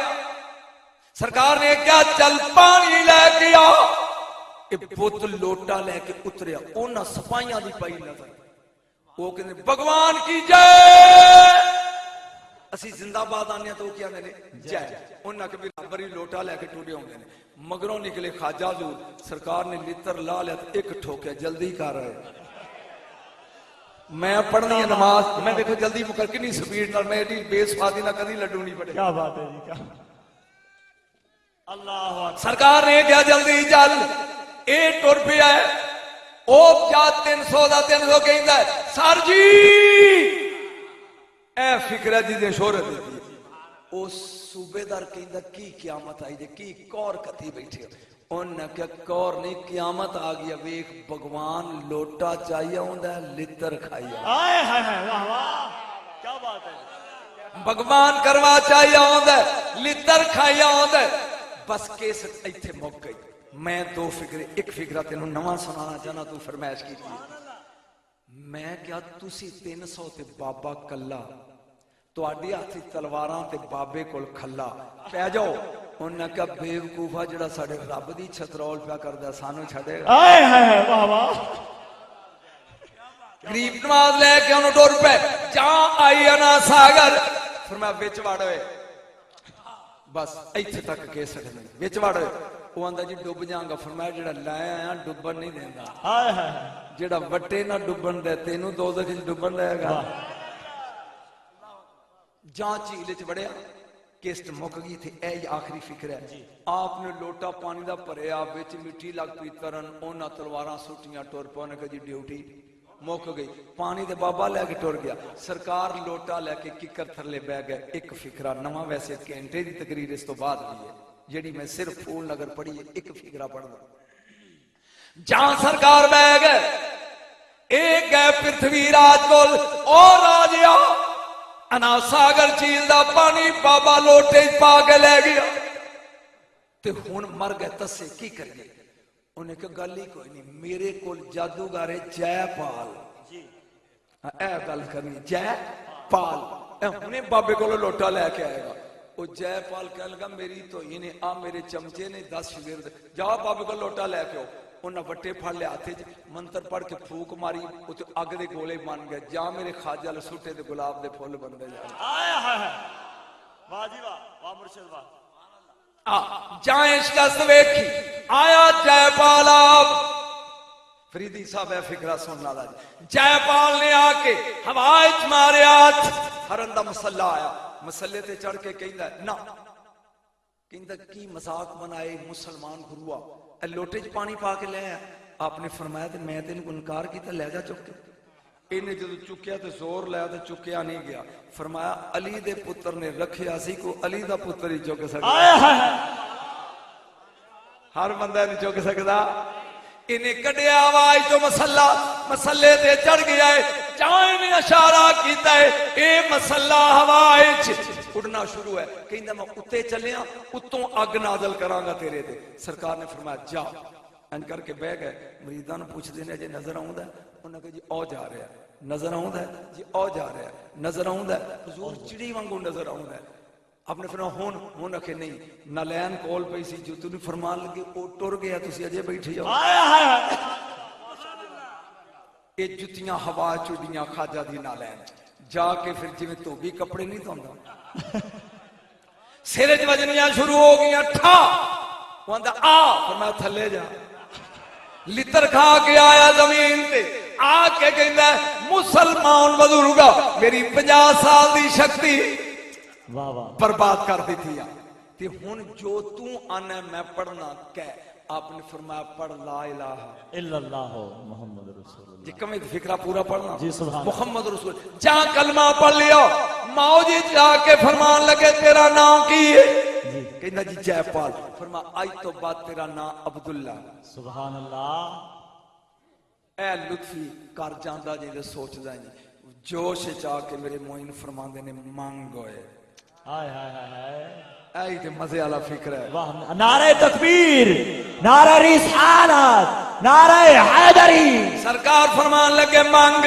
سرکار نے کیا چل پانی لے کے آ، بت لوٹا لے کے اتریا. انہاں سپاہیاں دی پائی نظر، وہ کہتے بھگوان کی جے، اسی زندہ باد آنے تو کیا میں نے جے. انہاں کبھی ربری لوٹا لے کے ٹوٹے ہوندے نے. مگروں نکلے خواجہ حضور، سرکار نے لتر لا لیا تو ایک ٹھوکیا جلدی کر رہے. میں پڑھنی ہے نماز، میں دیکھو جلدی مکر کنی سپیڈ نال، میں ایڈی بے سوادی نہ کدی لڈو نہیں پڑے. کیا بات ہے جی، کیا اللہ اکبر. سرکار نے کیا جلدی چل، اے ٹر پیا ہے. او کیا 300 دا 300 کہندا ہے سر جی اے فکر ہے جی دے شہرت دیتی. او صوبیدار کہندا کی قیامت آئی جے، کی کور کتی بیٹھے. انہوں نے کہا کور نہیں قیامت آ گیا. ویکھ بھگوان لوٹا چاہیے ہوندا ہے لتر کھائیا. آئے ہائے ہائے، واہ واہ کیا بات ہے. بھگوان کروا چاہیے ہوندا ہے لتر کھائیا ہوندا ہے. بس کیس ایتھے مک گئی. میں دو فکرے، ایک فکرہ تینوں نواں سنانا چاہنا تو فرمائش کی تھی. میں کیا تسی 300 تے بابا کلا، تو آڈی آتھی تلواراں تے بابے کول کھلا پہ جاؤ. انہوں نے کہا بیوقوفا جڑا ساڑے رب دی چھترول پہ کردہ سانو چھڑے گا. آئے ہائے واہ واہ. غریب نماز لے کے انہوں ڈور پہ جہاں آئی انا ساگر فرمایا بیچ واڑوے. بس ایتھے تک کیسے نہیں بیچ واڑوے. وہ آندہ جی ڈوب جاؤں. فرمایا جڑا لائے آیا ڈوبن نہیں دینا، آئے ہائے جڑا وٹے نہ ڈوبن دے تینوں دوزخ وچ ڈوبن دے گا. جہاں چیلے چ وڑیا کیسٹ مک گئی تھی. اے آخری فکر ہے. آپ نے لوٹا پانی دا پریا وچ مٹی لگ پئی ترن. انہاں تلواراں سٹیاں ٹر پے. انہاں کہا جی ڈیوٹی مک گئی. پانی دے بابا لے کے ٹر گیا. سرکار لوٹا لے کے ککر تھلے بہ گئے. ایک فکرہ نواں، ویسے گھنٹے دی تقریر اس تو بعد بھی ہے جیڑی میں صرف پھول نگر پڑھی ہے. ایک فکرہ پڑھ دوں. جہاں سرکار بہ گئے ایک گئے پرتھوی راج کول اور راجیا انا ساگر چیل دا پانی بابا لوٹے پا کے لے گیا. تے ہن مر گئے تسے کی کریے. انہیں کہا گل ہی کوئی نہیں، میرے کول جادوگر ہے جے پال. اے گل کرنی جے پال. انہیں بابے کو لوٹا لے کے آئے گا. وہ جے پال کہہ لگا میری تو ہی نے آ میرے چمچے نے 10 شگرد جا بابے کو لوٹا لے کے ہو. انہاں وٹے پھڑ لے ہاتھ وچ منتر پڑھ کے پھوک ماری. اوتے اگ دے گولے بن گئے. جا میرے خواجہ لسوٹے دے گلاب دے پھول بن گئے. آئے ہائے واہ جی واہ، واہ مرشد واہ. جائیں شکست ویکھی آیا جے پال. آپ فریدی صاحب ہے فکرہ سننا دا جی. جے پال نے آ کے ہوا وچ مارے ہاتھ. ہرن دا مسلح آیا. مسلح تے چڑھ کے کہندا ہے نا، کہندا کی مذاق بنائے مسلمان گروا لوٹے چ پانی پا کے لے آیا. آپ نے فرمایا تے میں تینوں انکار کیتا لے جا چک کے. انہیں جدو چکیا تے زور لیا تے چکیا نہیں گیا. فرمایا علی دے پتر نے رکھیا سی کو علی دا پتر ہی چک سکتا. ہر بندہ نہیں چک سکتا. انہیں کڈیا آواز تو مسلے تے چڑھ گیا ہے. چاہیں نے اشارہ کیتا ہے اے مسلہ ہوا اڑنا شروع ہے. کہندا میں اتے چلیا اتوں اگ نازل کراں گا تیرے تے. سرکار نے فرمایا جا. ان کر کے بہ گئے. مریداں نوں پوچھدے نے جے نظر آوندا ہے؟ انہاں کہا جی او جا رہا ہے. نظر آوندا ہے جی او جا رہا ہے. نظر آوندا ہے حضور چڑی وانگو نظر آوندا ہے. آپ نے فرمایا ہن کہ نہیں. نالین کول پئی سی جو توں فرمان لگے او ٹر گیا تسی اجے بیٹھے ہو. اے جتیاں ہوا چڑیاں خواجہ دی نالین جا کے پھر جویں دھوبی کپڑے نہیں دھوندا سر وچ وجنیاں شروع ہو گئیاں. ٹھا واندا آ. فرمایا تھلے جا. لتر کھا کے آیا زمین تے. آ کے کہندا ہے مسلمان بزرگا میری 50 سال دی شکتی واہ واہ برباد کر دیتی ہے تے ہن جو تو آنا میں پڑھنا کہہ آپ نے فرمایا پڑھ لا الہ الا اللہ محمد رسول اللہ جی کمی فکرہ پورا پڑھنا جی سبحان محمد رسول جہاں کلمہ پڑھ لیا ماؤ جی جا کے فرمان لگے تیرا نام کی ہے جی کہنا جی جے پال فرما آج تو بات تیرا نام عبداللہ سبحان اللہ اے لطفی کر جاندہ جی دے سوچ دائیں جوش چاہ کے میرے معین فرمان دینے مانگ ہوئے ہائے ہائے ہائے ہائے اے تے مزے والا فکر ہے واہ نعرہ تکبیر نعرہ رسالت نعرہ حیدری سرکار فرمان لگے مانگ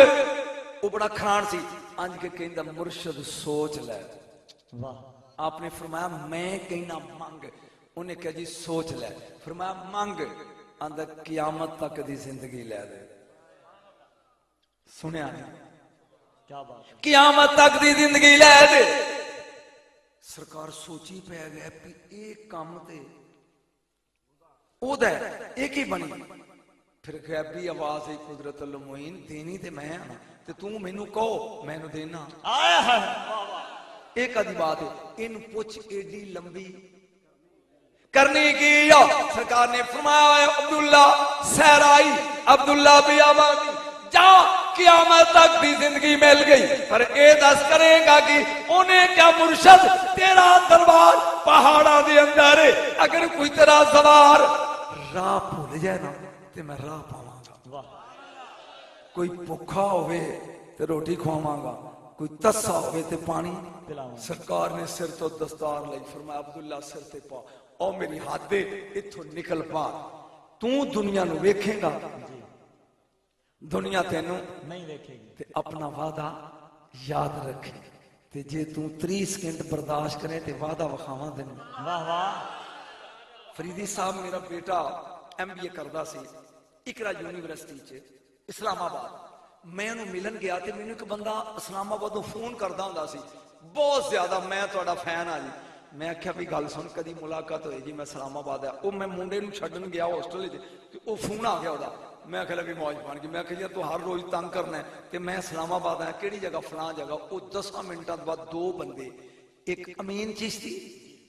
وہ بڑا کھان سی آنج کے کہندہ مرشد سوچ لے واہ آپ نے فرمایا میں کہنا مانگ انہیں کہا جی سوچ لے فرمایا مانگ اندر قیامت تک دی زندگی لے دے سنیا نہیں کیا بات قیامت تک دی زندگی لے دے سرکار سوچی پہ گئے پی ایک کام تے او دے ایک ہی بنی پھر غیبی آواز ہے قدرت المعین دینی تے میں آنا تے تو مینو کہو میں نو دینا آئے ہے ایک آدھی بات ہے ان پوچھ ایڈی لمبی کرنی کی یا سرکار نے فرمایا ہے عبداللہ سہرائی عبداللہ بھی آبادی جا قیامت تک بھی زندگی مل گئی پر اے دس کرے گا کہ انہیں کیا مرشد تیرا دربار پہاڑا دے اندر ہے اگر کوئی تیرا سوار راہ بھول جائے نا تے میں راہ پاواں گا واہ کوئی بھوکا ہوئے تے روٹی کھواواں گا کوئی تسا ہوئے تے پانی پلاواں سرکار نے سر تو دستار لئی فرمایا عبداللہ سر تے پا او میری ہاتھ دے اتھو نکل پا تو دنیا نو ویکھیں گا دنیا تینوں نہیں دیکھے گی تے اپنا وعدہ یاد رکھے تے جے تو 30 سیکنڈ برداشت کرے تے وعدہ وکھاواں دین واہ واہ فریدی صاحب میرا بیٹا ایم بی اے کردا سی اقرا یونیورسٹی چ اسلام آباد میں انہوں ملن گیا تے مینوں ایک بندہ اسلام آبادوں فون کردا ہوندا سی بہت زیادہ میں تہاڈا فین ہاں جی میں آکھیا بھی گل سن کدی ملاقات ہوئی جی میں اسلام آباد ہے او میں منڈے نوں چھڈن گیا ہاسٹل وچ تے او فون آ گیا اودہ میں کہا بھی موج بن گئی میں کہا تو ہر روز تنگ کرنا ہے کہ میں اسلام آباد ہے کیڑی جگہ فلاں جگہ او 10 منٹاں بعد دو بندے ایک امین چشتی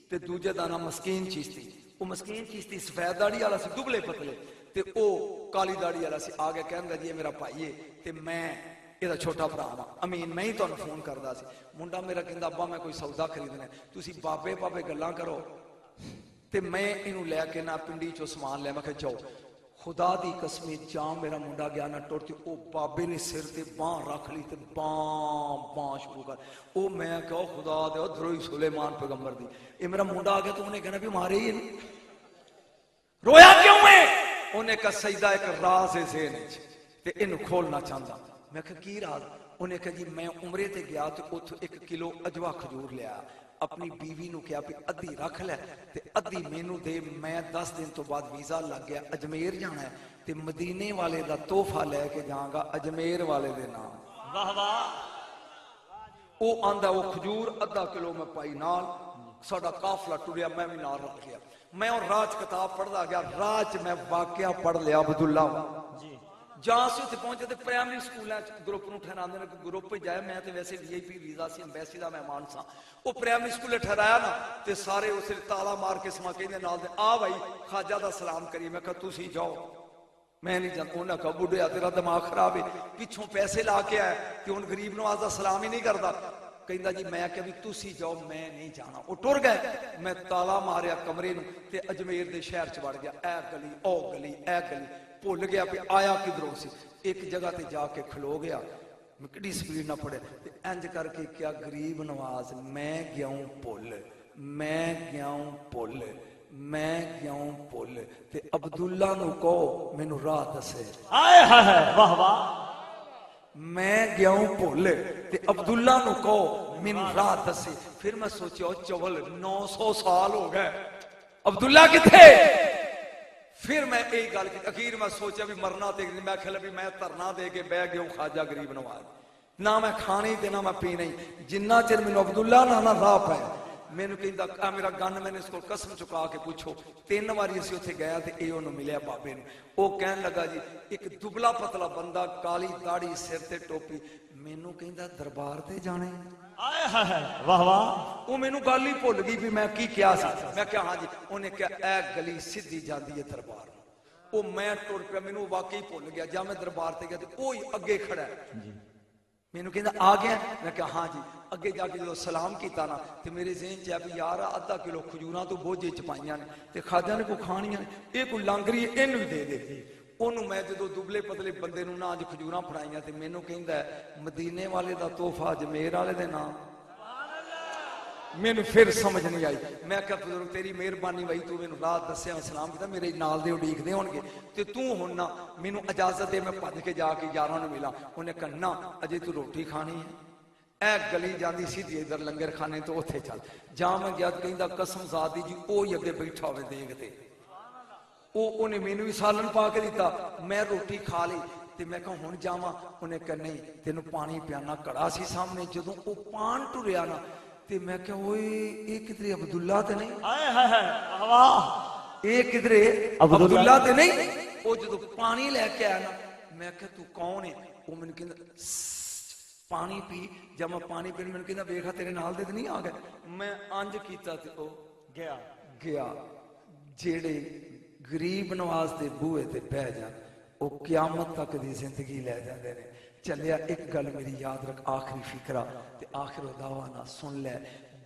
تے دوجے دا نام مسکین چشتی او مسکین چشتی سفید داڑھی والا سی دبلے پتلے تے او کالی داڑھی والا سی آگے کہندا جی میرا بھائی ہے تے میں یہ چھوٹا بھرا ہاں امین میں ہی تانوں فون کردا سی منڈا میرا کہندا ابا میں کوئی سودا خریدنا ہے تسی بابے بابے گلاں کرو تے میں اینوں لے کے نہ پنڈی چوں سامان لے میں کہ جاؤ خدا دی قسم جام میرا منڈا گیا نہ ٹوٹتی او بابے نے سر تے باں رکھ لی تے باں شروع کر او میں کہو خدا دے دروئی سلیمان پیغمبر دی اے میرا منڈا آ گیا تو انہیں کہنا بھی مارے ہی رویا کیوں ہے انہیں کہا سجدہ ایک راز ہے ذہن تے انہوں کھولنا چاہتا میں کہا کی راز انہیں کہا جی میں عمرے تے گیا تو اتھو 1 کلو اجوا کھجور لیا اپنی بیوی نو کیا پہ ادھی رکھ لے تے ادھی مینو دے میں 10 دن تو بعد ویزا لگ گیا اجمیر جانا ہے تے مدینے والے دا تحفہ لے کے جاؤں گا اجمیر والے دے نام واہ واہ او آندا وہ کھجور ادھا کلو میں پائی نال ساڈا قافلہ ٹریا میں بھی نال رکھ گیا میں اور راج کتاب پڑھدا گیا راج میں واقعہ پڑھ لیا عبداللہ جی جہاں سے اتنے پہنچے تھے پرائمری سکول گروپ نو ٹھہراندے نے گروپ پہ جائے میں تے ویسے وی آئی پی ویزا سی امبیسی دا مہمان سا وہ پرائمری سکول ٹھہرایا نا تے سارے اسے تالا مار کے سما کہندے نال دے آ بھائی خواجہ دا سلام کری میں کہا تسی جاؤ میں نہیں جانتا انہاں کہا بڈھیا تیرا دماغ خراب ہے پیچھوں پیسے لا کے آئے کہ ان غریب نواز دا سلام ہی نہیں کردا کہندا جی میں کہ بھی تسی جاؤ میں نہیں جانا وہ ٹر گئے میں تالا ماریا کمرے نو تے اجمیر دے شہر چ وڑ گیا اے گلی او گلی اے گلی بھول گیا پہ آیا کدھروں سے ایک جگہ تے جا کے کھلو گیا میں کڑی سپیڈ نہ پڑے انج کر کے کیا غریب نواز میں گیا ہوں پھول میں گیا ہوں پھول میں گیا ہوں پھول تے عبداللہ نو کہو مینوں راہ دسے آئے ہے واہ واہ میں گیا ہوں بھول تے عبداللہ نو کہو مینوں راہ دسے پھر میں سوچیا چول 900 سال ہو گئے عبداللہ کتھے پھر میں ایک گل کی اخیر میں سوچا بھی مرنا تے میں کھلا بھی میں ترنا دے کے بہ گیا ہوں خواجہ غریب نواز نہ میں کھانی تے نہ میں پینا ہی جنہ چر مینوں عبداللہ نہ راہ پائے مینوں کہندا میرا گن میں نے اس کو قسم چکا کے پوچھو 3 واری اسی اوتھے گیا تے اے اونوں ملیا بابے نوں او کہن لگا جی ایک دبلا پتلا بندہ کالی داڑھی سر تے ٹوپی مینوں کہندا دربار تے جانے آئے ہائے واہ واہ وہ مینوں گل ہی بھول گئی بھی میں کی کیا سی میں کہا ہاں جی انہیں کہا اے گلی سیدھی جاندی ہے دربار وہ میں ٹر پیا مینوں واقعی بھول گیا جا میں دربار تے گیا تے وہی اگے کھڑا ہے مینوں کہندا آ گیا میں کہا ہاں جی اگے جا کے جو سلام کیتا نا تے میرے ذہن چ بھی یار آدھا کلو کھجوراں تو بوجھے چ پائیاں نے تے کھادیاں نے کو کھانیاں اے کوئی لانگری اینوں دے دے ਉਹਨੂੰ ਮੈਂ ਜਦੋਂ ਦੁਬਲੇ ਪਤਲੇ ਬੰਦੇ ਨੂੰ ਨਾ ਅੱਜ ਖਜੂਰਾਂ ਫੜਾਈਆਂ ਤੇ ਮੈਨੂੰ ਕਹਿੰਦਾ ਮਦੀਨੇ ਵਾਲੇ ਦਾ ਤੋਹਫਾ ਅਜਮੇਰ ਵਾਲੇ ਦੇ ਨਾਮ ਮੈਨੂੰ ਫਿਰ ਸਮਝ ਨਹੀਂ ਆਈ ਮੈਂ ਕਿਹਾ ਬਜ਼ੁਰਗ ਤੇਰੀ ਮਿਹਰਬਾਨੀ ਬਈ ਤੂੰ ਮੈਨੂੰ ਰਾਹ ਦੱਸਿਆ ਸਲਾਮ ਕੀਤਾ ਮੇਰੇ ਨਾਲ ਦੇ ਉਡੀਕਦੇ ਹੋਣਗੇ ਤੇ ਤੂੰ ਹੁਣ ਨਾ ਮੈਨੂੰ ਇਜਾਜ਼ਤ ਦੇ ਮੈਂ ਭੱਜ ਕੇ ਜਾ ਕੇ ਯਾਰਾਂ ਨੂੰ ਮਿਲਾਂ ਉਹਨੇ ਕਿਹਾ ਨਾ ਅਜੇ ਤੂੰ ਰੋਟੀ ਖਾਣੀ ਹੈ ਇਹ ਗਲੀ ਜਾਂਦੀ ਸਿੱਧੀ ਇਧਰ ਲੰਗਰ ਖਾਣੇ ਤੋਂ ਉੱਥੇ ਚੱਲ ਜਾਂ ਮੈਂ ਗਿਆ ਕਹਿੰਦਾ ਕਸਮ ਜ਼ਾਦੀ ਜੀ ਉਹ ਹੀ ਅੱਗੇ ਬੈਠਾ ਹੋਵੇ ਦੇਖਦੇ ਉਹਨੇ ਮੈਨੂੰ ਵੀ ਸਾਲਨ ਪਾ ਕੇ ਦਿੱਤਾ ਮੈਂ ਰੋਟੀ ਖਾ ਲਈ ਤੇ ਮੈਂ ਕਿਹਾ ਹੁਣ ਜਾਵਾਂ ਉਹਨੇ ਕਿਹਾ ਨਹੀਂ ਤੈਨੂੰ ਪਾਣੀ ਪਿਆਣਾ ਘੜਾ ਸੀ ਸਾਹਮਣੇ ਜਦੋਂ ਉਹ ਪਾਣ ਟੁਰਿਆ ਨਾ ਤੇ ਮੈਂ ਕਿਹਾ ਓਏ ਇਹ ਕਿਧਰੇ ਅਬਦੁੱਲਾ ਤੇ ਨਹੀਂ ਆਏ ਹਾਏ ਵਾਹ ਇਹ ਕਿਧਰੇ ਅਬਦੁੱਲਾ ਤੇ ਨਹੀਂ ਉਹ ਜਦੋਂ ਪਾਣੀ ਲੈ ਕੇ ਆਇਆ ਨਾ ਮੈਂ ਕਿਹਾ ਤੂੰ ਕੌਣ ਹੈ ਉਹ ਮੈਨੂੰ ਕਹਿੰਦਾ ਪਾਣੀ ਪੀ ਜਦ ਮੈਂ ਪਾਣੀ ਪੀਣ ਮੈਨੂੰ ਕਹਿੰਦਾ ਵੇਖਾ ਤੇਰੇ ਨਾਲ ਦੇ ਤੇ ਨਹੀਂ ਆ ਗਏ ਮੈਂ ਅੰਜ ਕੀਤਾ ਤੇ ਉਹ ਗਿਆ ਜਿਹੜੇ ਗਰੀਬ ਨਵਾਜ਼ ਦੇ ਬੂਹੇ ਤੇ ਬਹਿ ਜਾਣ ਉਹ ਕਿਆਮਤ ਤੱਕ ਦੀ ਜ਼ਿੰਦਗੀ ਲੈ ਜਾਂਦੇ ਨੇ ਚੱਲਿਆ ਇੱਕ ਗੱਲ ਮੇਰੀ ਯਾਦ ਰੱਖ ਆਖਰੀ ਫਿਕਰਾ ਤੇ ਆਖਿਰ ਦਾਵਾ ਨਾ ਸੁਣ ਲੈ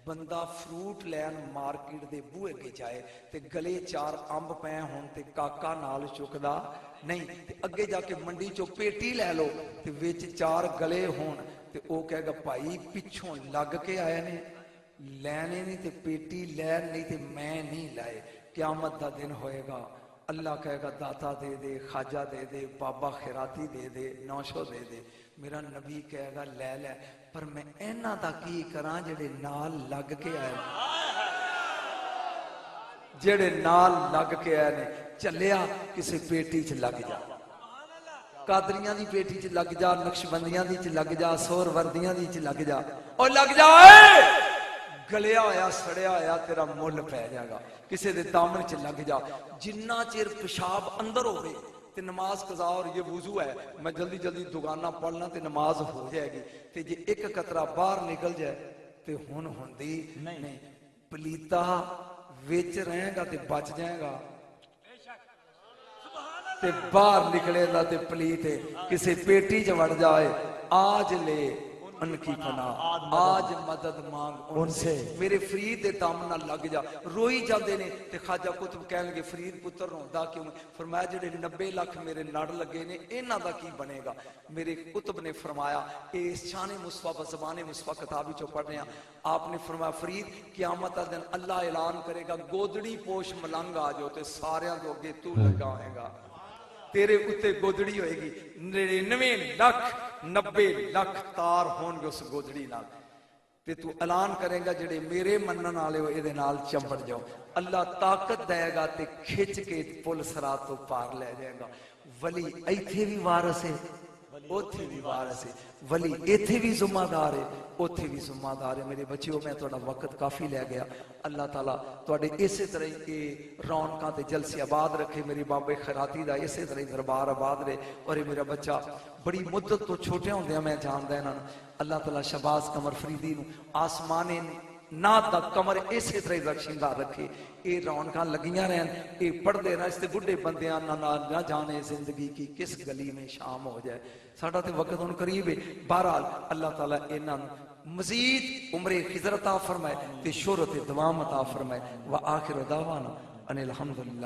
ਬੰਦਾ ਫਰੂਟ ਲੈਣ ਮਾਰਕੀਟ ਦੇ ਬੂਹੇ ਅੱਗੇ ਜਾਏ ਤੇ ਗਲੇ 4 ਅੰਬ ਪਏ ਹੋਣ ਤੇ ਕਾਕਾ ਨਾਲ ਚੁੱਕਦਾ ਨਹੀਂ ਤੇ ਅੱਗੇ ਜਾ ਕੇ ਮੰਡੀ ਚੋਂ ਪੇਟੀ ਲੈ ਲਓ ਤੇ ਵਿੱਚ 4 ਗਲੇ ਹੋਣ ਤੇ ਉਹ ਕਹੇਗਾ ਭਾਈ ਪਿੱਛੋਂ ਲੱਗ ਕੇ ਆਏ ਨੇ ਲੈਣੇ ਨਹੀਂ ਤੇ ਪੇਟੀ ਲੈਣ ਨਹੀਂ ਤੇ ਮੈਂ ਨਹੀਂ ਲਾਏ قیامت دا دن ہوئے گا اللہ کہے گا داتا دے دے خواجہ دے دے بابا خیراتی دے دے نوشو دے دے میرا نبی کہے گا لے لے پر میں اینا دا کی کراں جڑے نال لگ کے آئے جڑے نال لگ کے آئے نے چلیا کسی پیٹی چ لگ جا قادریاں دی پیٹی چ لگ جا نقشبندیاں دی چ لگ جا سور وردیاں دی چ لگ جا اور لگ جا گلیا ہویا سڑیا ہویا تیرا مل پہ جائے گا کسی دے دامن چ لگ جا جنہ چیر پیشاب اندر ہوئے تے نماز قضا اور یہ وضو ہے میں جلدی جلدی دگانا پڑھنا تے نماز ہو جائے گی تے جے ایک قطرہ باہر نکل جائے تے ہن ہوندی نہیں پلیتا وچ رہے گا تے بچ جائے گا تے باہر نکلے گا تے پلیتے کسی پیٹی چ وڑ جائے آج لے ان کی پناہ آج مدد مانگ ان سے میرے فرید دے دامن لگ جا روئی جاندے نے تے خواجہ قطب کہن گے فرید پتر روندا کیوں فرمایا جڑے 90 لاکھ میرے نڑ لگے نے انہاں دا کی بنے گا میرے قطب نے فرمایا اس شان مصطفی زبان مصطفی کتاب وچوں پڑھ رہے ہیں آپ نے فرمایا فرید قیامت دا دن اللہ اعلان کرے گا گودڑی پوش ملنگ آ جاؤ تے سارے دے اگے تو لگا ہوئے گا تیرے اتے گودڑی ہوئے گی 99 لاکھ 90 لاکھ تار ہون گے اس گودڑی نال تے تو اعلان کرے گا جڑے میرے منن والے ہو اے نال چمبڑ جاؤ اللہ طاقت دے گا تے کھچ کے پل صراط تو پار لے جائے گا ولی ایتھے بھی وارث ہے اوتھے بھی وارث ہے ولی ایتھے بھی ذمہ دار ہے اوتھے بھی ذمہ دار ہے میرے بچیوں میں تھوڑا وقت کافی لے گیا اللہ تعالیٰ تھوڑے اسی طرح کے رونقاں تے جلسے آباد رکھے میری بابے خیراتی دا اسی طرح دربار آباد رہے اور یہ میرا بچہ بڑی مدت تو چھوٹے ہوندے میں جاندا انہاں اللہ تعالیٰ شہباز قمر فریدی نو آسمانے نات دا کمر اسی طرح رکشندہ رکھے اے رونقاں لگیاں رہن اے پڑھ دے رہا اس تے بڑھے بندیاں نہ جانے زندگی کی کس گلی میں شام ہو جائے ساڑھا تے وقت ان قریب ہے بہرحال اللہ تعالیٰ انہاں مزید عمر خضر عطا فرمائے تے شہرت دوام عطا فرمائے وآخر دعوانا ان الحمدللہ